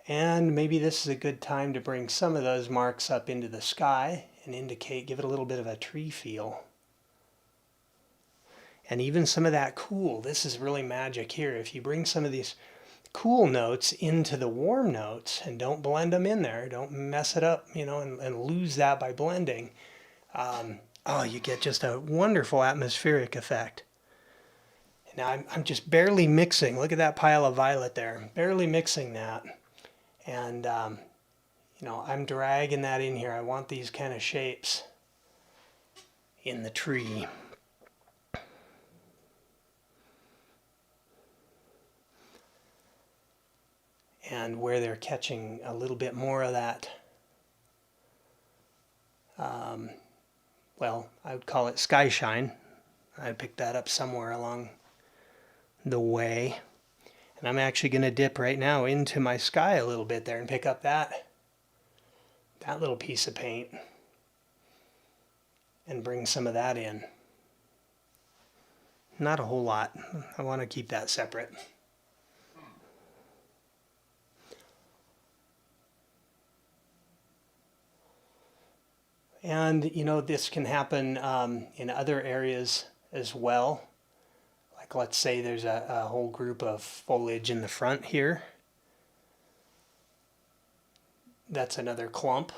And maybe this is a good time to bring some of those marks up into the sky and indicate, give it a little bit of a tree feel. And even some of that cool, this is really magic here. If you bring some of these cool notes into the warm notes and don't blend them in there, don't mess it up, you know, and lose that by blending, oh, you get just a wonderful atmospheric effect. Now I'm just barely mixing. Look at that pile of violet there. Barely mixing that. And, You know, I'm dragging that in here. I want these kind of shapes in the tree. And where they're catching a little bit more of that, well, I would call it sky shine. I picked that up somewhere along the way. And I'm actually going to dip right now into my sky a little bit there and pick up that little piece of paint and bring some of that in. Not a whole lot. I want to keep that separate. And, you know, this can happen in other areas as well. Like, let's say there's a whole group of foliage in the front here. That's another clump.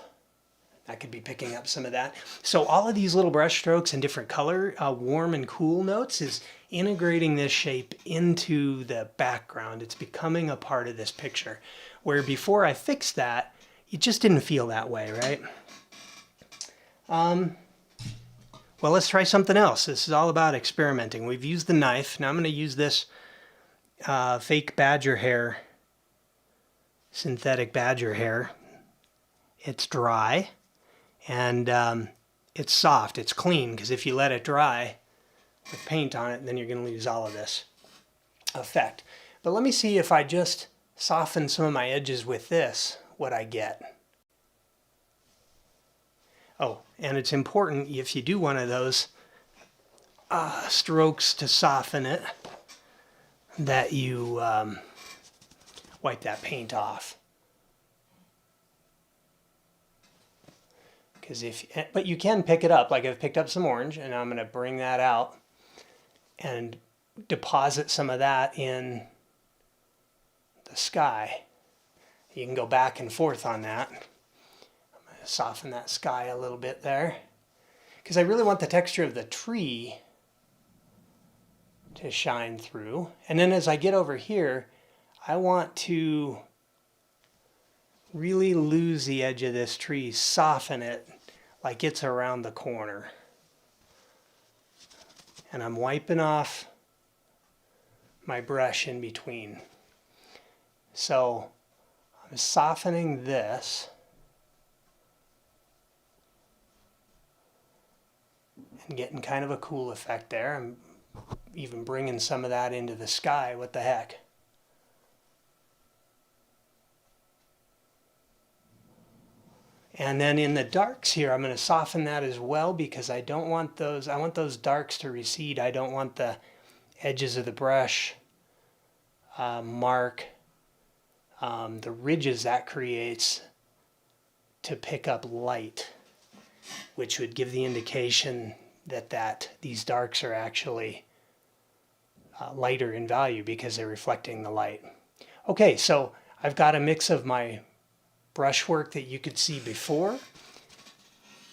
I could be picking up some of that. So all of these little brush strokes and different color, warm and cool notes is integrating this shape into the background. It's becoming a part of this picture. Where before I fixed that, it just didn't feel that way, right? Well, let's try something else. This is all about experimenting. We've used the knife. Now I'm going to use this fake badger hair, synthetic badger hair. It's dry and it's soft. It's clean, because if you let it dry with paint on it, then you're going to lose all of this effect. But let me see if I just soften some of my edges with this, what I get. Oh, and it's important if you do one of those strokes to soften it, that you wipe that paint off. But you can pick it up. Like, I've picked up some orange, and I'm going to bring that out and deposit some of that in the sky. You can go back and forth on that. Soften that sky a little bit there, because I really want the texture of the tree to shine through. And then as I get over here, I want to really lose the edge of this tree, soften it like it's around the corner. And I'm wiping off my brush in between. So I'm softening this. And getting kind of a cool effect there. I'm even bringing some of that into the sky. What the heck? And then in the darks here, I'm going to soften that as well, because I don't want those, I want those darks to recede. I don't want the edges of the brush mark the ridges that creates to pick up light, which would give the indication that these darks are actually lighter in value because they're reflecting the light. Okay, so I've got a mix of my brushwork that you could see before,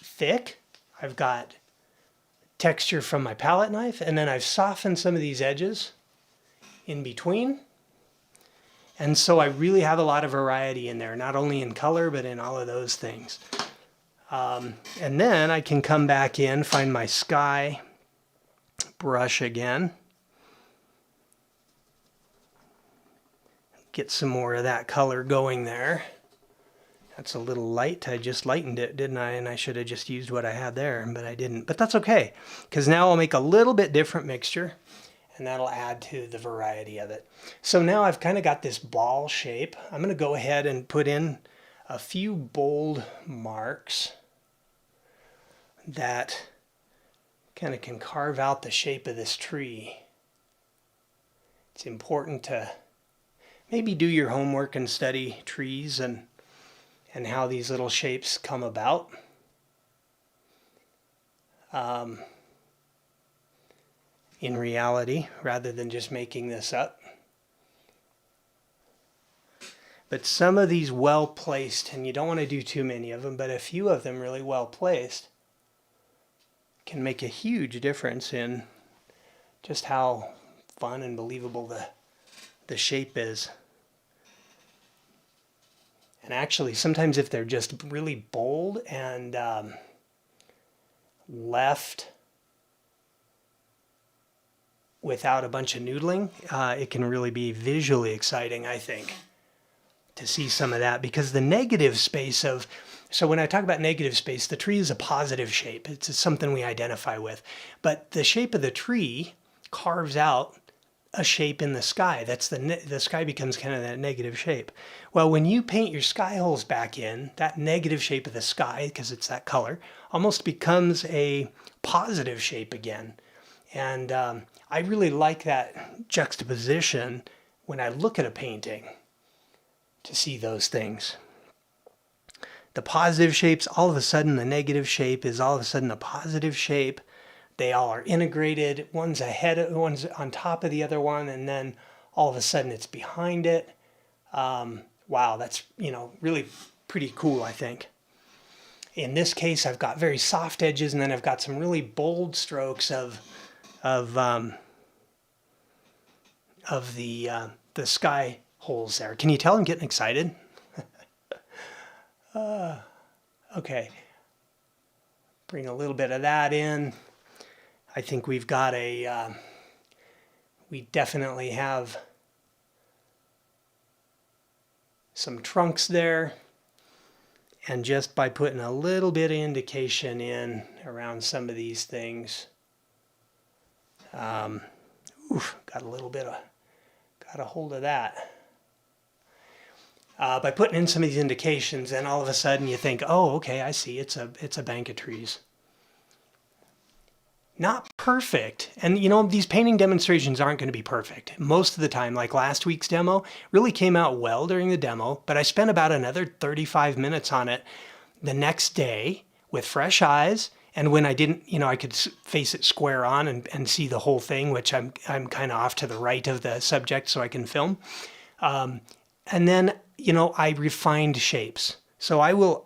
thick. I've got texture from my palette knife, and then I've softened some of these edges in between. And so I really have a lot of variety in there, not only in color, but in all of those things. And then I can come back in, find my sky brush again. Get some more of that color going there. That's a little light. I just lightened it, didn't I? And I should have just used what I had there, but I didn't. But that's okay, because now I'll make a little bit different mixture, and that'll add to the variety of it. So now I've kind of got this ball shape. I'm going to go ahead and put in a few bold marks that kind of can carve out the shape of this tree. It's important to maybe do your homework and study trees and how these little shapes come about. In reality, rather than just making this up. But some of these well placed, and you don't want to do too many of them, but a few of them really well placed can make a huge difference in just how fun and believable the shape is. And actually, sometimes if they're just really bold and left without a bunch of noodling, it can really be visually exciting, I think, to see some of that. Because the negative space of, so when I talk about negative space, the tree is a positive shape. It's something we identify with. But the shape of the tree carves out a shape in the sky. That's the sky becomes kind of that negative shape. Well, when you paint your sky holes back in, that negative shape of the sky, because it's that color, almost becomes a positive shape again. And I really like that juxtaposition when I look at a painting to see those things. The positive shapes, all of a sudden the negative shape is all of a sudden a positive shape. They all are integrated. One's one's on top of the other one, and then all of a sudden it's behind it. Wow, that's, really pretty cool, I think. In this case, I've got very soft edges, and then I've got some really bold strokes of the sky holes there. Can you tell I'm getting excited? Okay. Bring a little bit of that in. I think we've got we definitely have some trunks there. And just by putting a little bit of indication in around some of these things, got a hold of that. By putting in some of these indications, then all of a sudden you think, oh, okay, I see, it's a bank of trees. Not perfect. And these painting demonstrations aren't going to be perfect. Most of the time, like last week's demo, really came out well during the demo, but I spent about another 35 minutes on it the next day with fresh eyes. And when I didn't, I could face it square on and see the whole thing, which I'm kind of off to the right of the subject so I can film. And then, I refined shapes. So I'll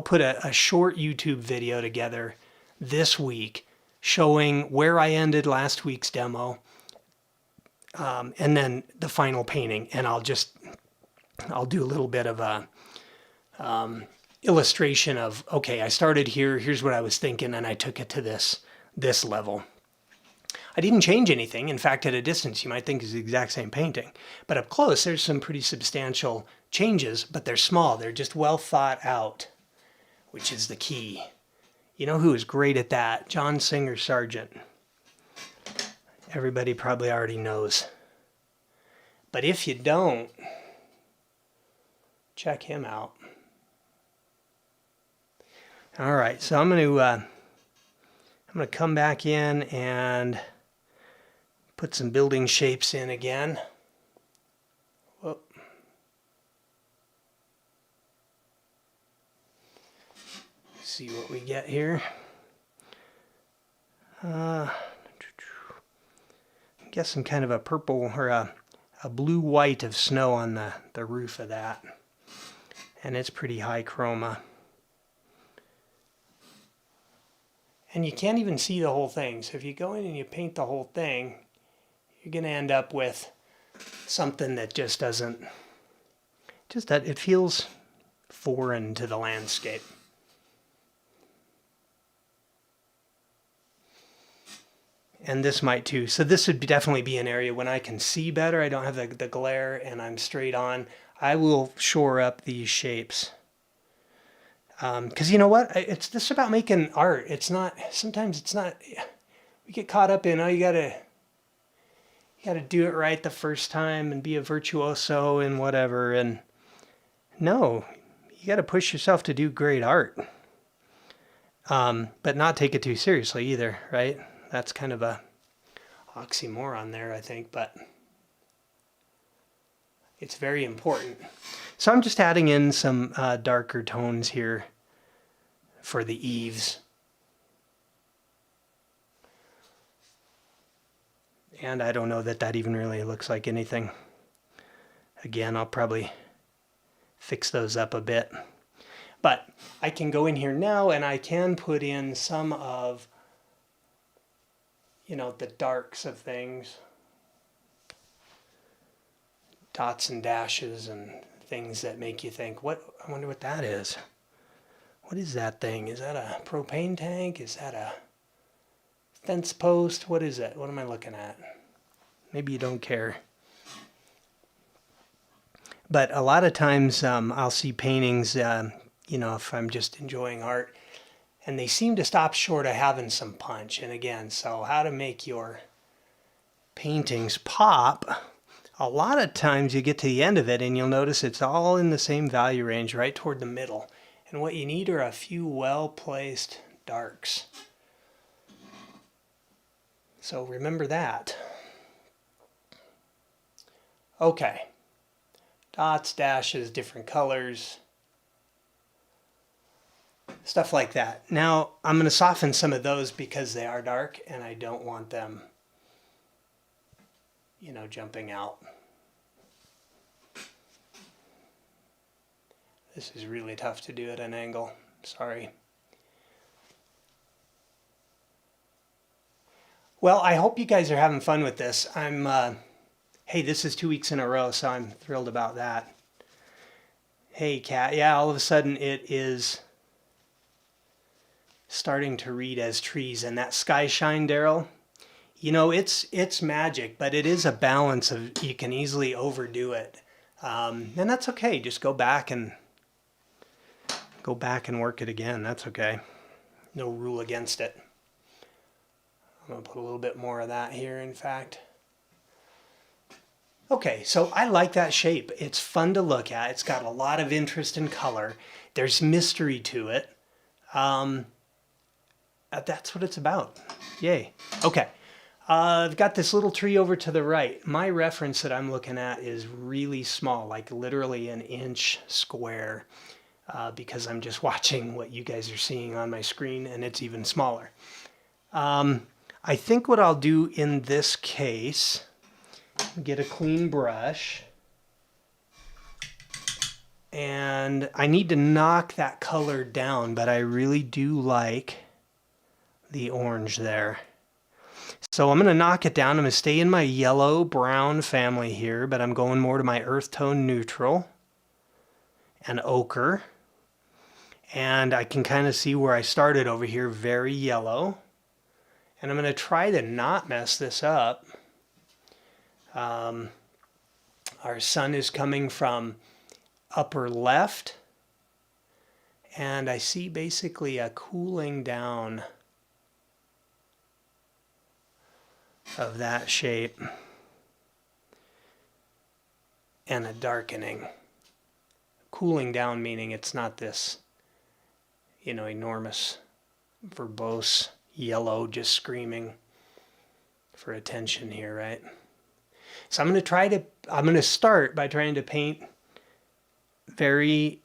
put a short YouTube video together this week showing where I ended last week's demo, and then the final painting. And I'll do a little bit of a illustration of, okay, I started here, here's what I was thinking, and I took it to this level. I didn't change anything. In fact, at a distance, you might think it's the exact same painting. But up close, there's some pretty substantial changes, but they're small. They're just well thought out, which is the key. You know who is great at that? John Singer Sargent. Everybody probably already knows. But if you don't, check him out. All right, so I'm going to come back in and put some building shapes in again. Whoop. See what we get here. I guess some kind of a purple or a blue-white of snow on the roof of that. And it's pretty high chroma. And you can't even see the whole thing. So if you go in and you paint the whole thing, you're going to end up with something that just doesn't, it feels foreign to the landscape. And this might too. So this would definitely be an area when I can see better. I don't have the glare and I'm straight on. I will shore up these shapes. Because you know what? It's just about making art. Sometimes it's not, we get caught up in, you gotta do it right the first time and be a virtuoso and whatever. And no, you gotta push yourself to do great art. But not take it too seriously either, right? That's kind of a oxymoron there, I think, but it's very important. So I'm just adding in some darker tones here for the eaves. And I don't know that even really looks like anything. Again, I'll probably fix those up a bit. But I can go in here now and I can put in some of, the darks of things. Dots and dashes and things that make you think, I wonder what that is. What is that thing? Is that a propane tank? Is that a fence post? What is it? What am I looking at? Maybe you don't care. But a lot of times I'll see paintings, if I'm just enjoying art, and they seem to stop short of having some punch. And again, so how to make your paintings pop. A lot of times you get to the end of it and you'll notice it's all in the same value range, right toward the middle. And what you need are a few well-placed darks. So remember that. Okay. Dots, dashes, different colors. Stuff like that. Now I'm going to soften some of those because they are dark and I don't want them, jumping out. This is really tough to do at an angle. Sorry. Well, I hope you guys are having fun with this. Hey, this is 2 weeks in a row, so I'm thrilled about that. Hey, Kat. Yeah, all of a sudden it is starting to read as trees. And that sky shine, Daryl, it's magic, but it is a balance of, you can easily overdo it. And that's okay. Just go back and work it again. That's okay. No rule against it. I'm going to put a little bit more of that here, in fact. Okay, so I like that shape. It's fun to look at. It's got a lot of interest in color. There's mystery to it. That's what it's about. Yay. Okay. I've got this little tree over to the right. My reference that I'm looking at is really small, like literally an inch square, because I'm just watching what you guys are seeing on my screen, and it's even smaller. I think what I'll do in this case, get a clean brush, and I need to knock that color down, but I really do like the orange there. So I'm going to knock it down. I'm going to stay in my yellow-brown family here, but I'm going more to my earth tone neutral and ochre. And I can kind of see where I started over here, very yellow. And I'm going to try to not mess this up. Our sun is coming from upper left, and I see basically a cooling down of that shape and a darkening. Cooling down meaning it's not this, enormous, verbose yellow just screaming for attention here, right? So I'm going to start by trying to paint very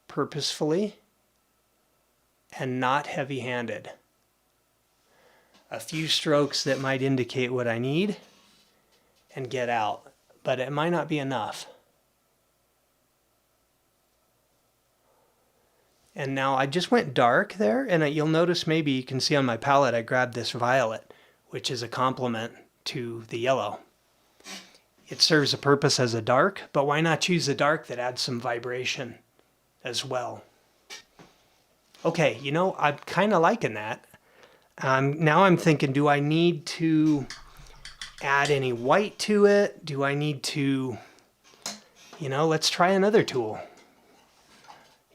purposefully and not heavy-handed. A few strokes that might indicate what I need and get out, but it might not be enough. And now I just went dark there, and you'll notice, maybe you can see on my palette, I grabbed this violet, which is a complement to the yellow. It serves a purpose as a dark, but why not choose a dark that adds some vibration as well? Okay, I'm kind of liking that. Now I'm thinking, do I need to add any white to it? Do I need to, let's try another tool.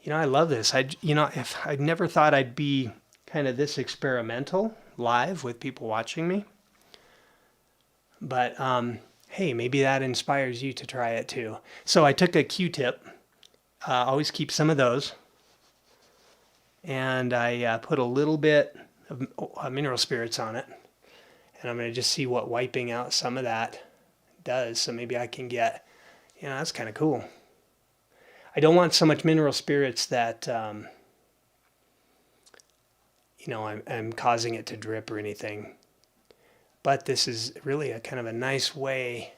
I love this. If I never thought I'd be kind of this experimental live with people watching me. But hey, maybe that inspires you to try it too. So I took a Q-tip. Always keep some of those. And I put a little bit of mineral spirits on it. And I'm going to just see what wiping out some of that does. So maybe I can get, that's kind of cool. I don't want so much mineral spirits that, I'm causing it to drip or anything. But this is really a kind of a nice way,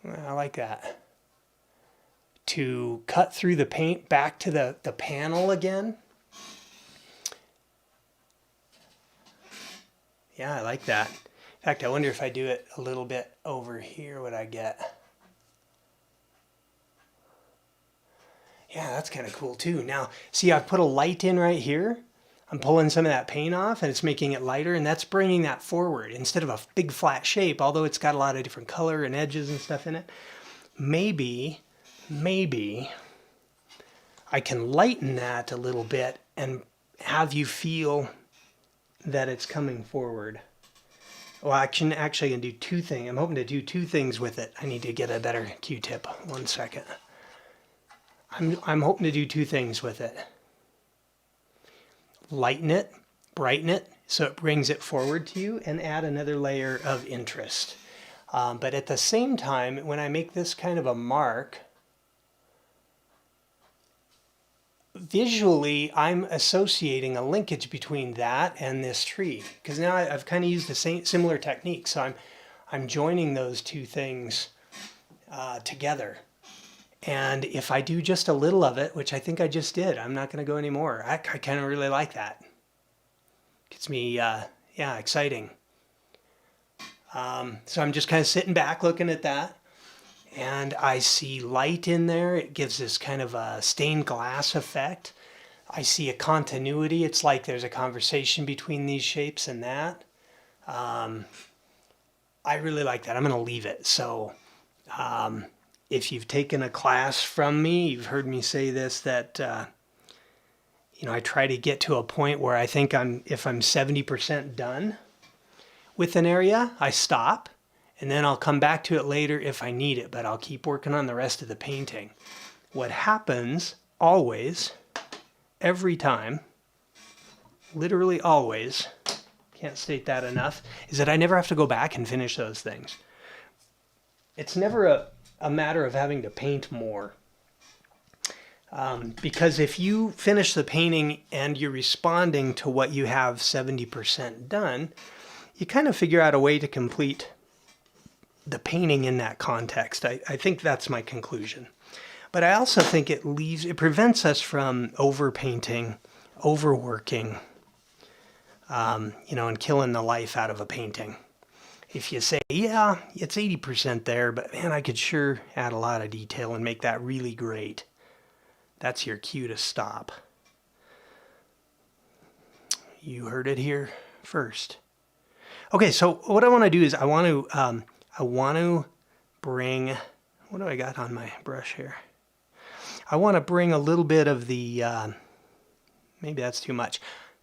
I like that, to cut through the paint back to the panel again. Yeah, I like that. In fact, I wonder if I do it a little bit over here, what I get. Yeah, that's kind of cool too. Now, see, I've put a light in right here. I'm pulling some of that paint off and it's making it lighter, and that's bringing that forward instead of a big flat shape, although it's got a lot of different color and edges and stuff in it. Maybe I can lighten that a little bit and have you feel that it's coming forward. Well, I can actually do two things. I'm hoping to do two things with it. I need to get a better Q-tip. 1 second. I'm hoping to do two things with it. Lighten it, brighten it, so it brings it forward to you, and add another layer of interest. But at the same time, when I make this kind of a mark, visually, I'm associating a linkage between that and this tree, because now I've kind of used the same similar technique. So I'm joining those two things together. And if I do just a little of it, which I think I just did, I'm not going to go anymore. I kind of really like that. Gets me, yeah, exciting. So I'm just kind of sitting back looking at that. And I see light in there. It gives this kind of a stained glass effect. I see a continuity. It's like there's a conversation between these shapes and that. I really like that. I'm going to leave it. So if you've taken a class from me, you've heard me say this, that I try to get to a point where I think if I'm 70% done with an area, I stop. And then I'll come back to it later if I need it, but I'll keep working on the rest of the painting. What happens always, every time, literally always, can't state that enough, is that I never have to go back and finish those things. It's never a matter of having to paint more. Because if you finish the painting and you're responding to what you have 70% done, you kind of figure out a way to complete the painting in that context. I think that's my conclusion. But I also think it prevents us from overpainting, overworking, and killing the life out of a painting. If you say, yeah, it's 80% there, but man, I could sure add a lot of detail and make that really great. That's your cue to stop. You heard it here first. Okay, so what I want to do is I want to bring, what do I got on my brush here? I want to bring a little bit of the, maybe that's too much.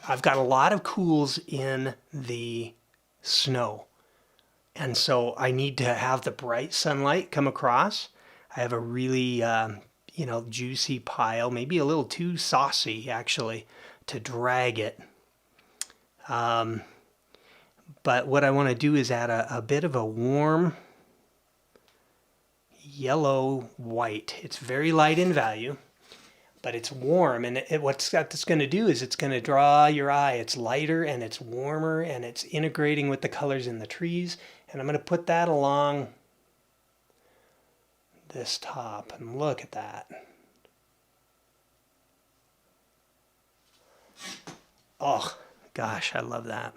I've got a lot of cools in the snow. And so I need to have the bright sunlight come across. I have a really, juicy pile, maybe a little too saucy actually, to drag it. But what I want to do is add a bit of a warm yellow white. It's very light in value, but it's warm. And what that's going to do is it's going to draw your eye. It's lighter and it's warmer and it's integrating with the colors in the trees. And I'm going to put that along this top. And look at that. Oh, gosh, I love that.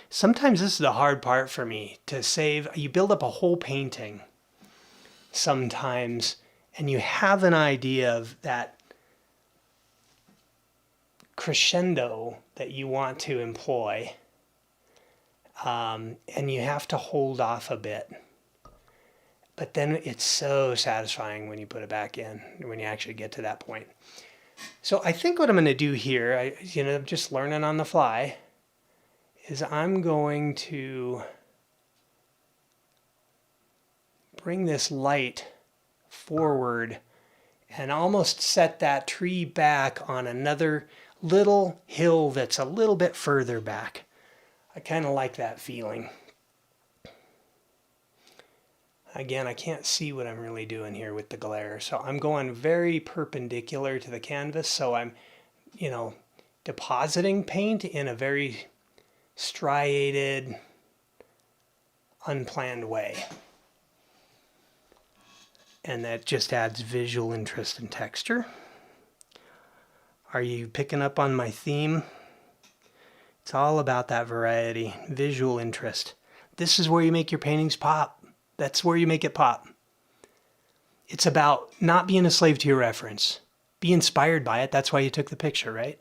Sometimes this is the hard part for me, to save. You build up a whole painting sometimes, and you have an idea of that crescendo that you want to employ, and you have to hold off a bit. But then it's so satisfying when you put it back in, when you actually get to that point. So I think what I'm going to do here, I'm just learning on the fly, is I'm going to bring this light forward and almost set that tree back on another little hill that's a little bit further back. I kind of like that feeling. Again, I can't see what I'm really doing here with the glare, so I'm going very perpendicular to the canvas, so I'm, depositing paint in a very striated, unplanned way. And that just adds visual interest and texture. Are you picking up on my theme? It's all about that variety, visual interest. This is where you make your paintings pop. That's where you make it pop. It's about not being a slave to your reference. be inspired by it. That's why you took the picture, right?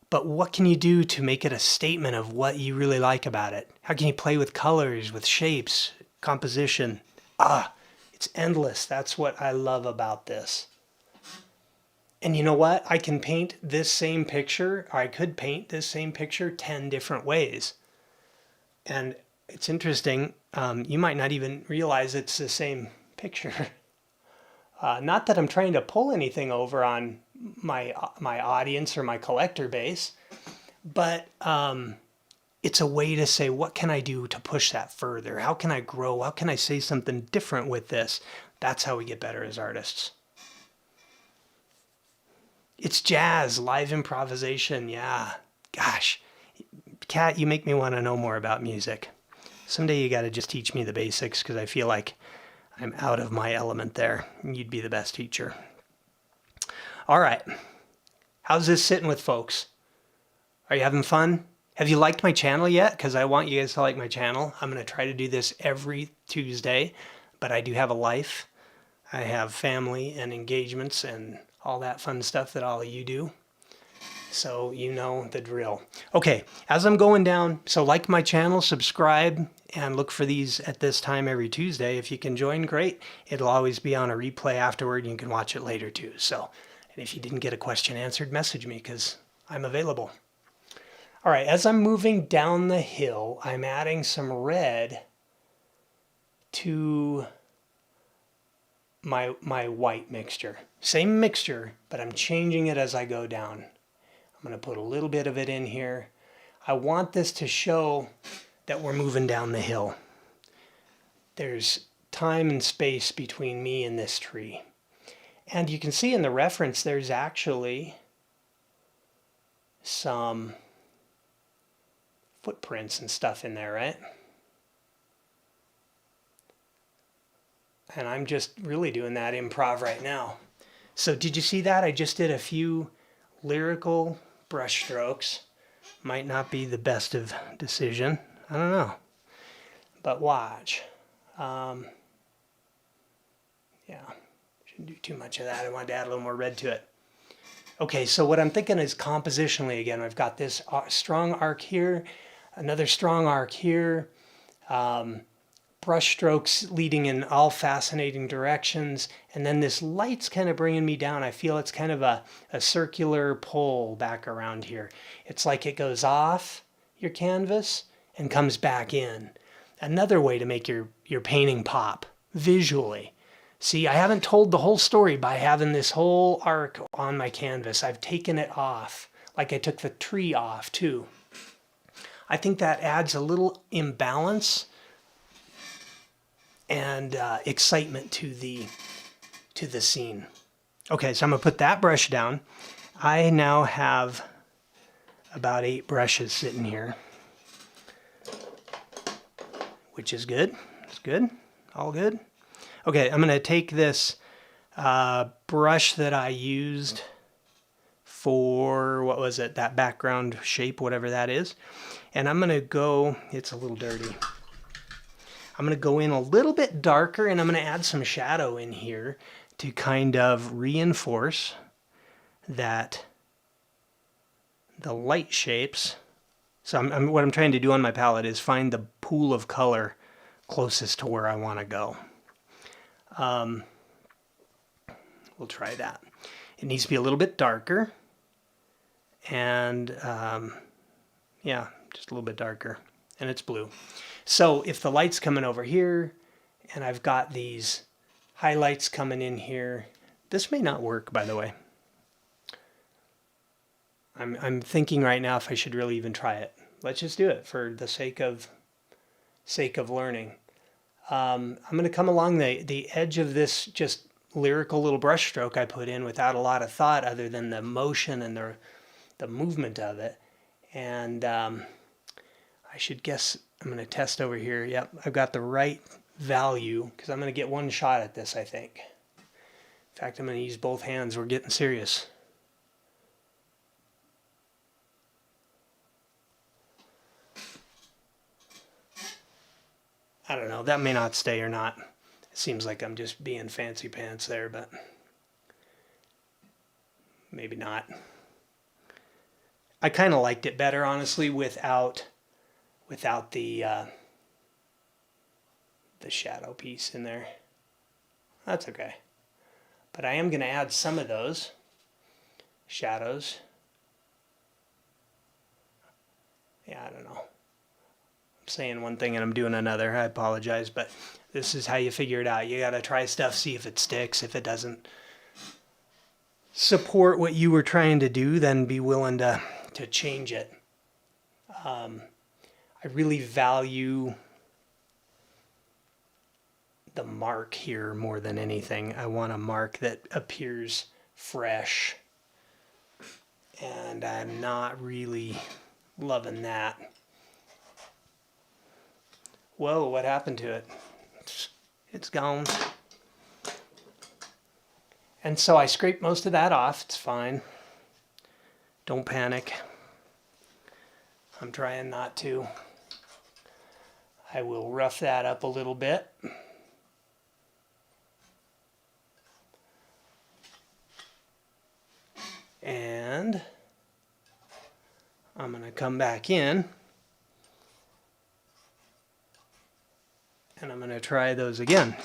But what can you do to make it a statement of what you really like about it? How can you play with colors, with shapes, composition? It's endless. That's what I love about this. And you know what? I can paint this same picture, or I could paint this same picture 10 different ways. And it's interesting, you might not even realize it's the same picture. Not that I'm trying to pull anything over on my audience or my collector base, but it's a way to say, what can I do to push that further? How can I grow? How can I say something different with this? That's how we get better as artists. It's jazz, live improvisation. Yeah, gosh, Kat, you make me want to know more about music. Someday you got to just teach me the basics, because I feel like I'm out of my element there. You'd be the best teacher. All right. How's this sitting with folks? Are you having fun? Have you liked my channel yet? Because I want you guys to like my channel. I'm going to try to do this every Tuesday, but I do have a life. I have family and engagements and all that fun stuff that all of you do. So you know the drill. Okay, as I'm going down, so like my channel, subscribe, and look for these at this time every Tuesday. If you can join, great. It'll always be on a replay afterward. You can watch it later too. So, and if you didn't get a question answered, message me, because I'm available. All right, as I'm moving down the hill, I'm adding some red to my white mixture. Same mixture, but I'm changing it as I go down. I'm going to put a little bit of it in here. I want this to show that we're moving down the hill. There's time and space between me and this tree. And you can see in the reference there's actually some footprints and stuff in there, right? And I'm just really doing that improv right now. So did you see that? I just did a few lyrical brush strokes. Might not be the best of decision. I don't know. But watch. Yeah. Shouldn't do too much of that. I wanted to add a little more red to it. Okay, so what I'm thinking is compositionally again. I've got this strong arc here, another strong arc here. Brush strokes leading in all fascinating directions, and then this light's kind of bringing me down. I feel it's kind of a circular pull back around here. It's like it goes off your canvas and comes back in. Another way to make your painting pop visually. See, I haven't told the whole story by having this whole arc on my canvas. I've taken it off, like I took the tree off too. I think that adds a little imbalance and excitement to the scene. Okay, so I'm gonna put that brush down. I now have about 8 brushes sitting here, which is good. It's good, all good. Okay, I'm gonna take this brush that I used for, what was it, that background shape, whatever that is, and I'm gonna go, it's a little dirty. I'm going to go in a little bit darker, and I'm going to add some shadow in here to kind of reinforce that the light shapes. So what I'm trying to do on my palette is find the pool of color closest to where I want to go. We'll try that. It needs to be a little bit darker, and yeah, just a little bit darker, and it's blue. So if the light's coming over here and I've got these highlights coming in here, this may not work, by the way. I'm thinking right now if I should really even try it. Let's just do it for the sake of learning. I'm going to come along the edge of this just lyrical little brush stroke I put in without a lot of thought other than the motion and the movement of it. And I should guess I'm going to test over here. Yep, I've got the right value because I'm going to get one shot at this, I think. In fact, I'm going to use both hands. We're getting serious. I don't know. That may not stay or not. It seems like I'm just being fancy pants there, but maybe not. I kind of liked it better, honestly, without the shadow piece in there. That's okay. But I am going to add some of those shadows. Yeah, I don't know. I'm saying one thing and I'm doing another. I apologize, but this is how you figure it out. You got to try stuff, see if it sticks. If it doesn't support what you were trying to do, then be willing to change it. I really value the mark here more than anything. I want a mark that appears fresh, and I'm not really loving that. Whoa, what happened to it? It's gone. And so I scraped most of that off. It's fine. Don't panic. I'm trying not to. I will rough that up a little bit. And I'm going to come back in and I'm going to try those again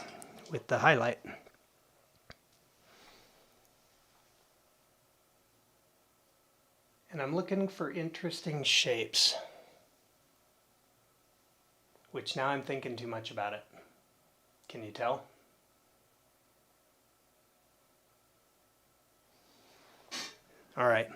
with the highlight. And I'm looking for interesting shapes, which now I'm thinking too much about it. Can you tell? All right.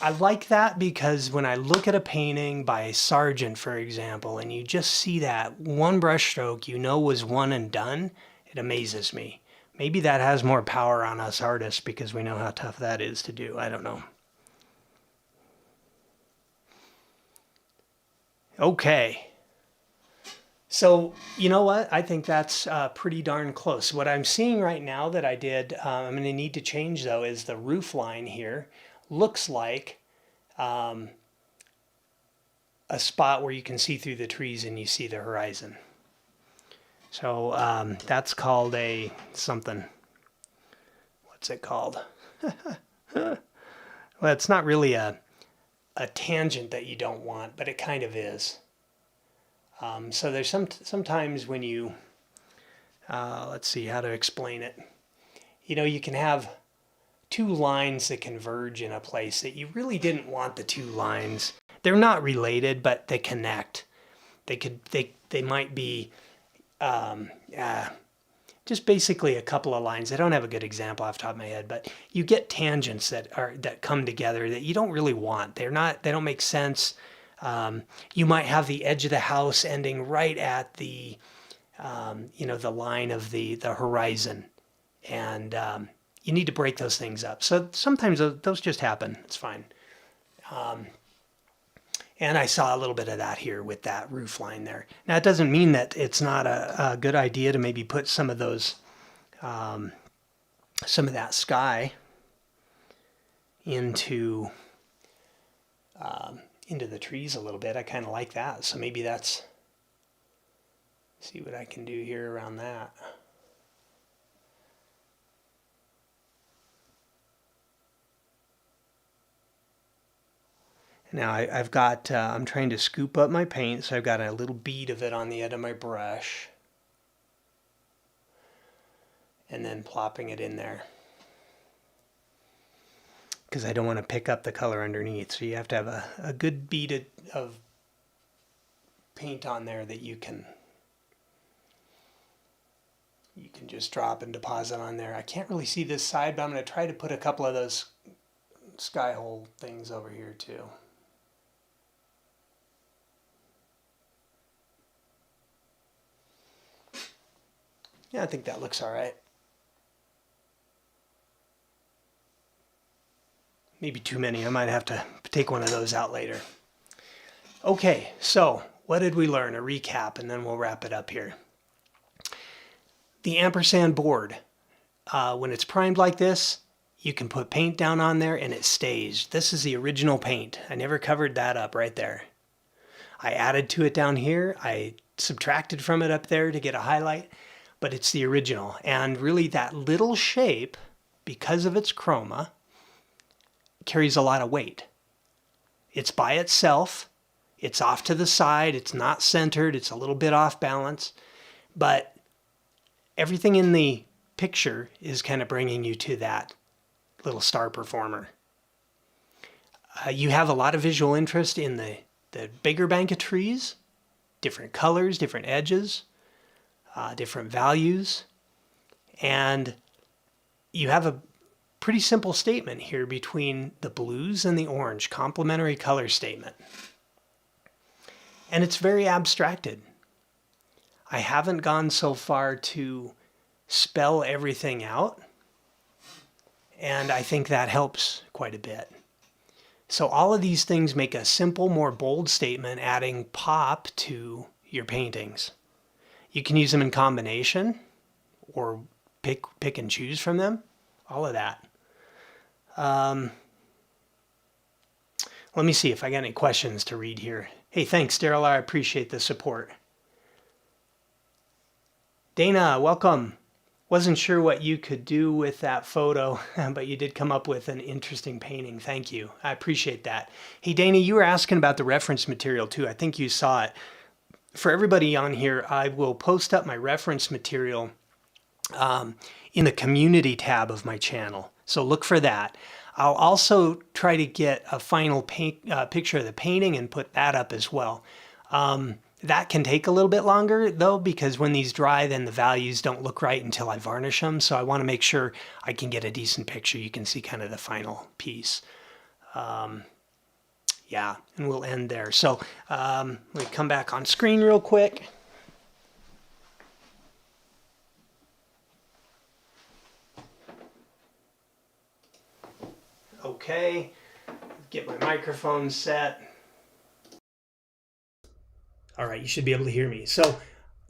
I like that because when I look at a painting by Sargent, for example, and you just see that one brush stroke you know was one and done, it amazes me. Maybe that has more power on us artists because we know how tough that is to do. I don't know. Okay. So, you know what? I think that's pretty darn close. What I'm seeing right now that I did, I'm going to need to change though, is the roof line here looks like a spot where you can see through the trees and you see the horizon. So that's called a something. What's it called? Well, it's not really a tangent that you don't want, but it kind of is. So there's sometimes when you, let's see how to explain it. You know, you can have two lines that converge in a place that you really didn't want the two lines. They're not related, but they connect. They might be just basically a couple of lines. I don't have a good example off the top of my head, but you get tangents that come together that you don't really want. They don't make sense. You might have the edge of the house ending right at the the line of the horizon, and you need to break those things up. So sometimes those just happen. It's fine. And I saw a little bit of that here with that roof line there. Now, it doesn't mean that it's not a good idea to maybe put some of those, some of that sky into the trees a little bit. I kind of like that. So maybe that's, see what I can do here around that. Now I've got, I'm trying to scoop up my paint, so I've got a little bead of it on the end of my brush. And then plopping it in there. Because I don't want to pick up the color underneath. So you have to have a good bead of paint on there that you can just drop and deposit on there. I can't really see this side, but I'm going to try to put a couple of those sky hole things over here too. Yeah, I think that looks all right. Maybe too many. I might have to take one of those out later. Okay, so what did we learn? A recap, and then we'll wrap it up here. The ampersand board, when it's primed like this, you can put paint down on there and it stays. This is the original paint. I never covered that up right there. I added to it down here. I subtracted from it up there to get a highlight, but it's the original. And really that little shape, because of its chroma, carries a lot of weight. It's by itself, it's off to the side, it's not centered, it's a little bit off balance, but everything in the picture is kind of bringing you to that little star performer. You have a lot of visual interest in the bigger bank of trees, different colors, different edges, different values, and you have a pretty simple statement here between the blues and the orange, complementary color statement. And it's very abstracted. I haven't gone so far to spell everything out, and I think that helps quite a bit. So all of these things make a simple, more bold statement, adding pop to your paintings. You can use them in combination or pick and choose from them, all of that. Let me see if I got any questions to read here. Hey, thanks, Daryl. I appreciate the support. Dana, welcome. Wasn't sure what you could do with that photo, but you did come up with an interesting painting. Thank you. I appreciate that. Hey, Dana, you were asking about the reference material too. I think you saw it. For everybody on here, I will post up my reference material in the community tab of my channel. So look for that. I'll also try to get a final picture of the painting and put that up as well. That can take a little bit longer though, because when these dry, then the values don't look right until I varnish them. So I want to make sure I can get a decent picture. You can see kind of the final piece. Yeah, and we'll end there. So let me come back on screen real quick. Okay, get my microphone set. All right, you should be able to hear me. So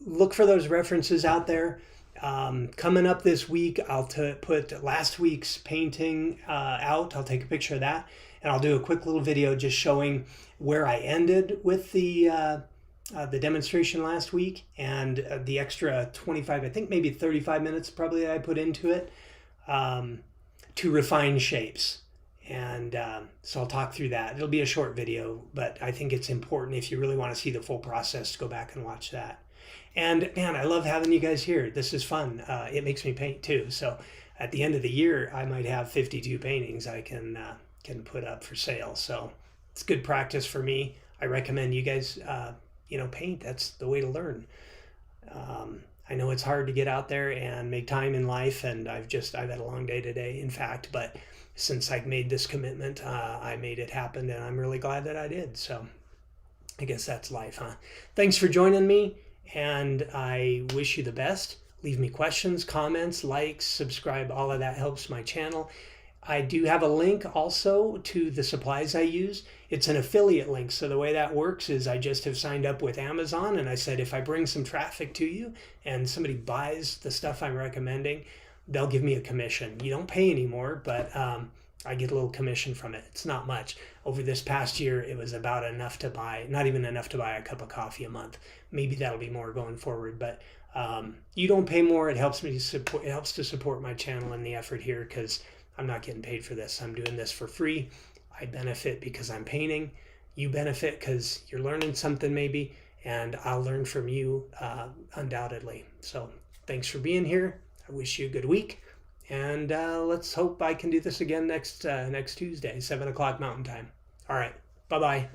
look for those references out there. Coming up this week, I'll put last week's painting out. I'll take a picture of that, and I'll do a quick little video just showing where I ended with the demonstration last week, and the extra 25, I think maybe 35 minutes probably that I put into it to refine shapes. And so I'll talk through that. It'll be a short video, but I think it's important if you really want to see the full process to go back and watch that. And man, I love having you guys here. This is fun. It makes me paint too. So at the end of the year, I might have 52 paintings I can put up for sale. So it's good practice for me. I recommend you guys, paint. That's the way to learn. I know it's hard to get out there and make time in life, and I've had a long day today, in fact, but since I've made this commitment, I made it happen, and I'm really glad that I did. So I guess that's life, huh? Thanks for joining me, and I wish you the best. Leave me questions, comments, likes, subscribe. All of that helps my channel. I do have a link also to the supplies I use. It's an affiliate link. So the way that works is I just have signed up with Amazon, and I said if I bring some traffic to you and somebody buys the stuff I'm recommending, they'll give me a commission. You don't pay anymore, but I get a little commission from it. It's not much. Over this past year, it was about enough to buy, not even enough to buy a cup of coffee a month. Maybe that'll be more going forward, but you don't pay more. It helps me support. It helps to support my channel and the effort here, because I'm not getting paid for this. I'm doing this for free. I benefit because I'm painting. You benefit because you're learning something maybe, and I'll learn from you undoubtedly. So thanks for being here. I wish you a good week, and let's hope I can do this again next Tuesday, 7 o'clock Mountain Time. All right, bye-bye.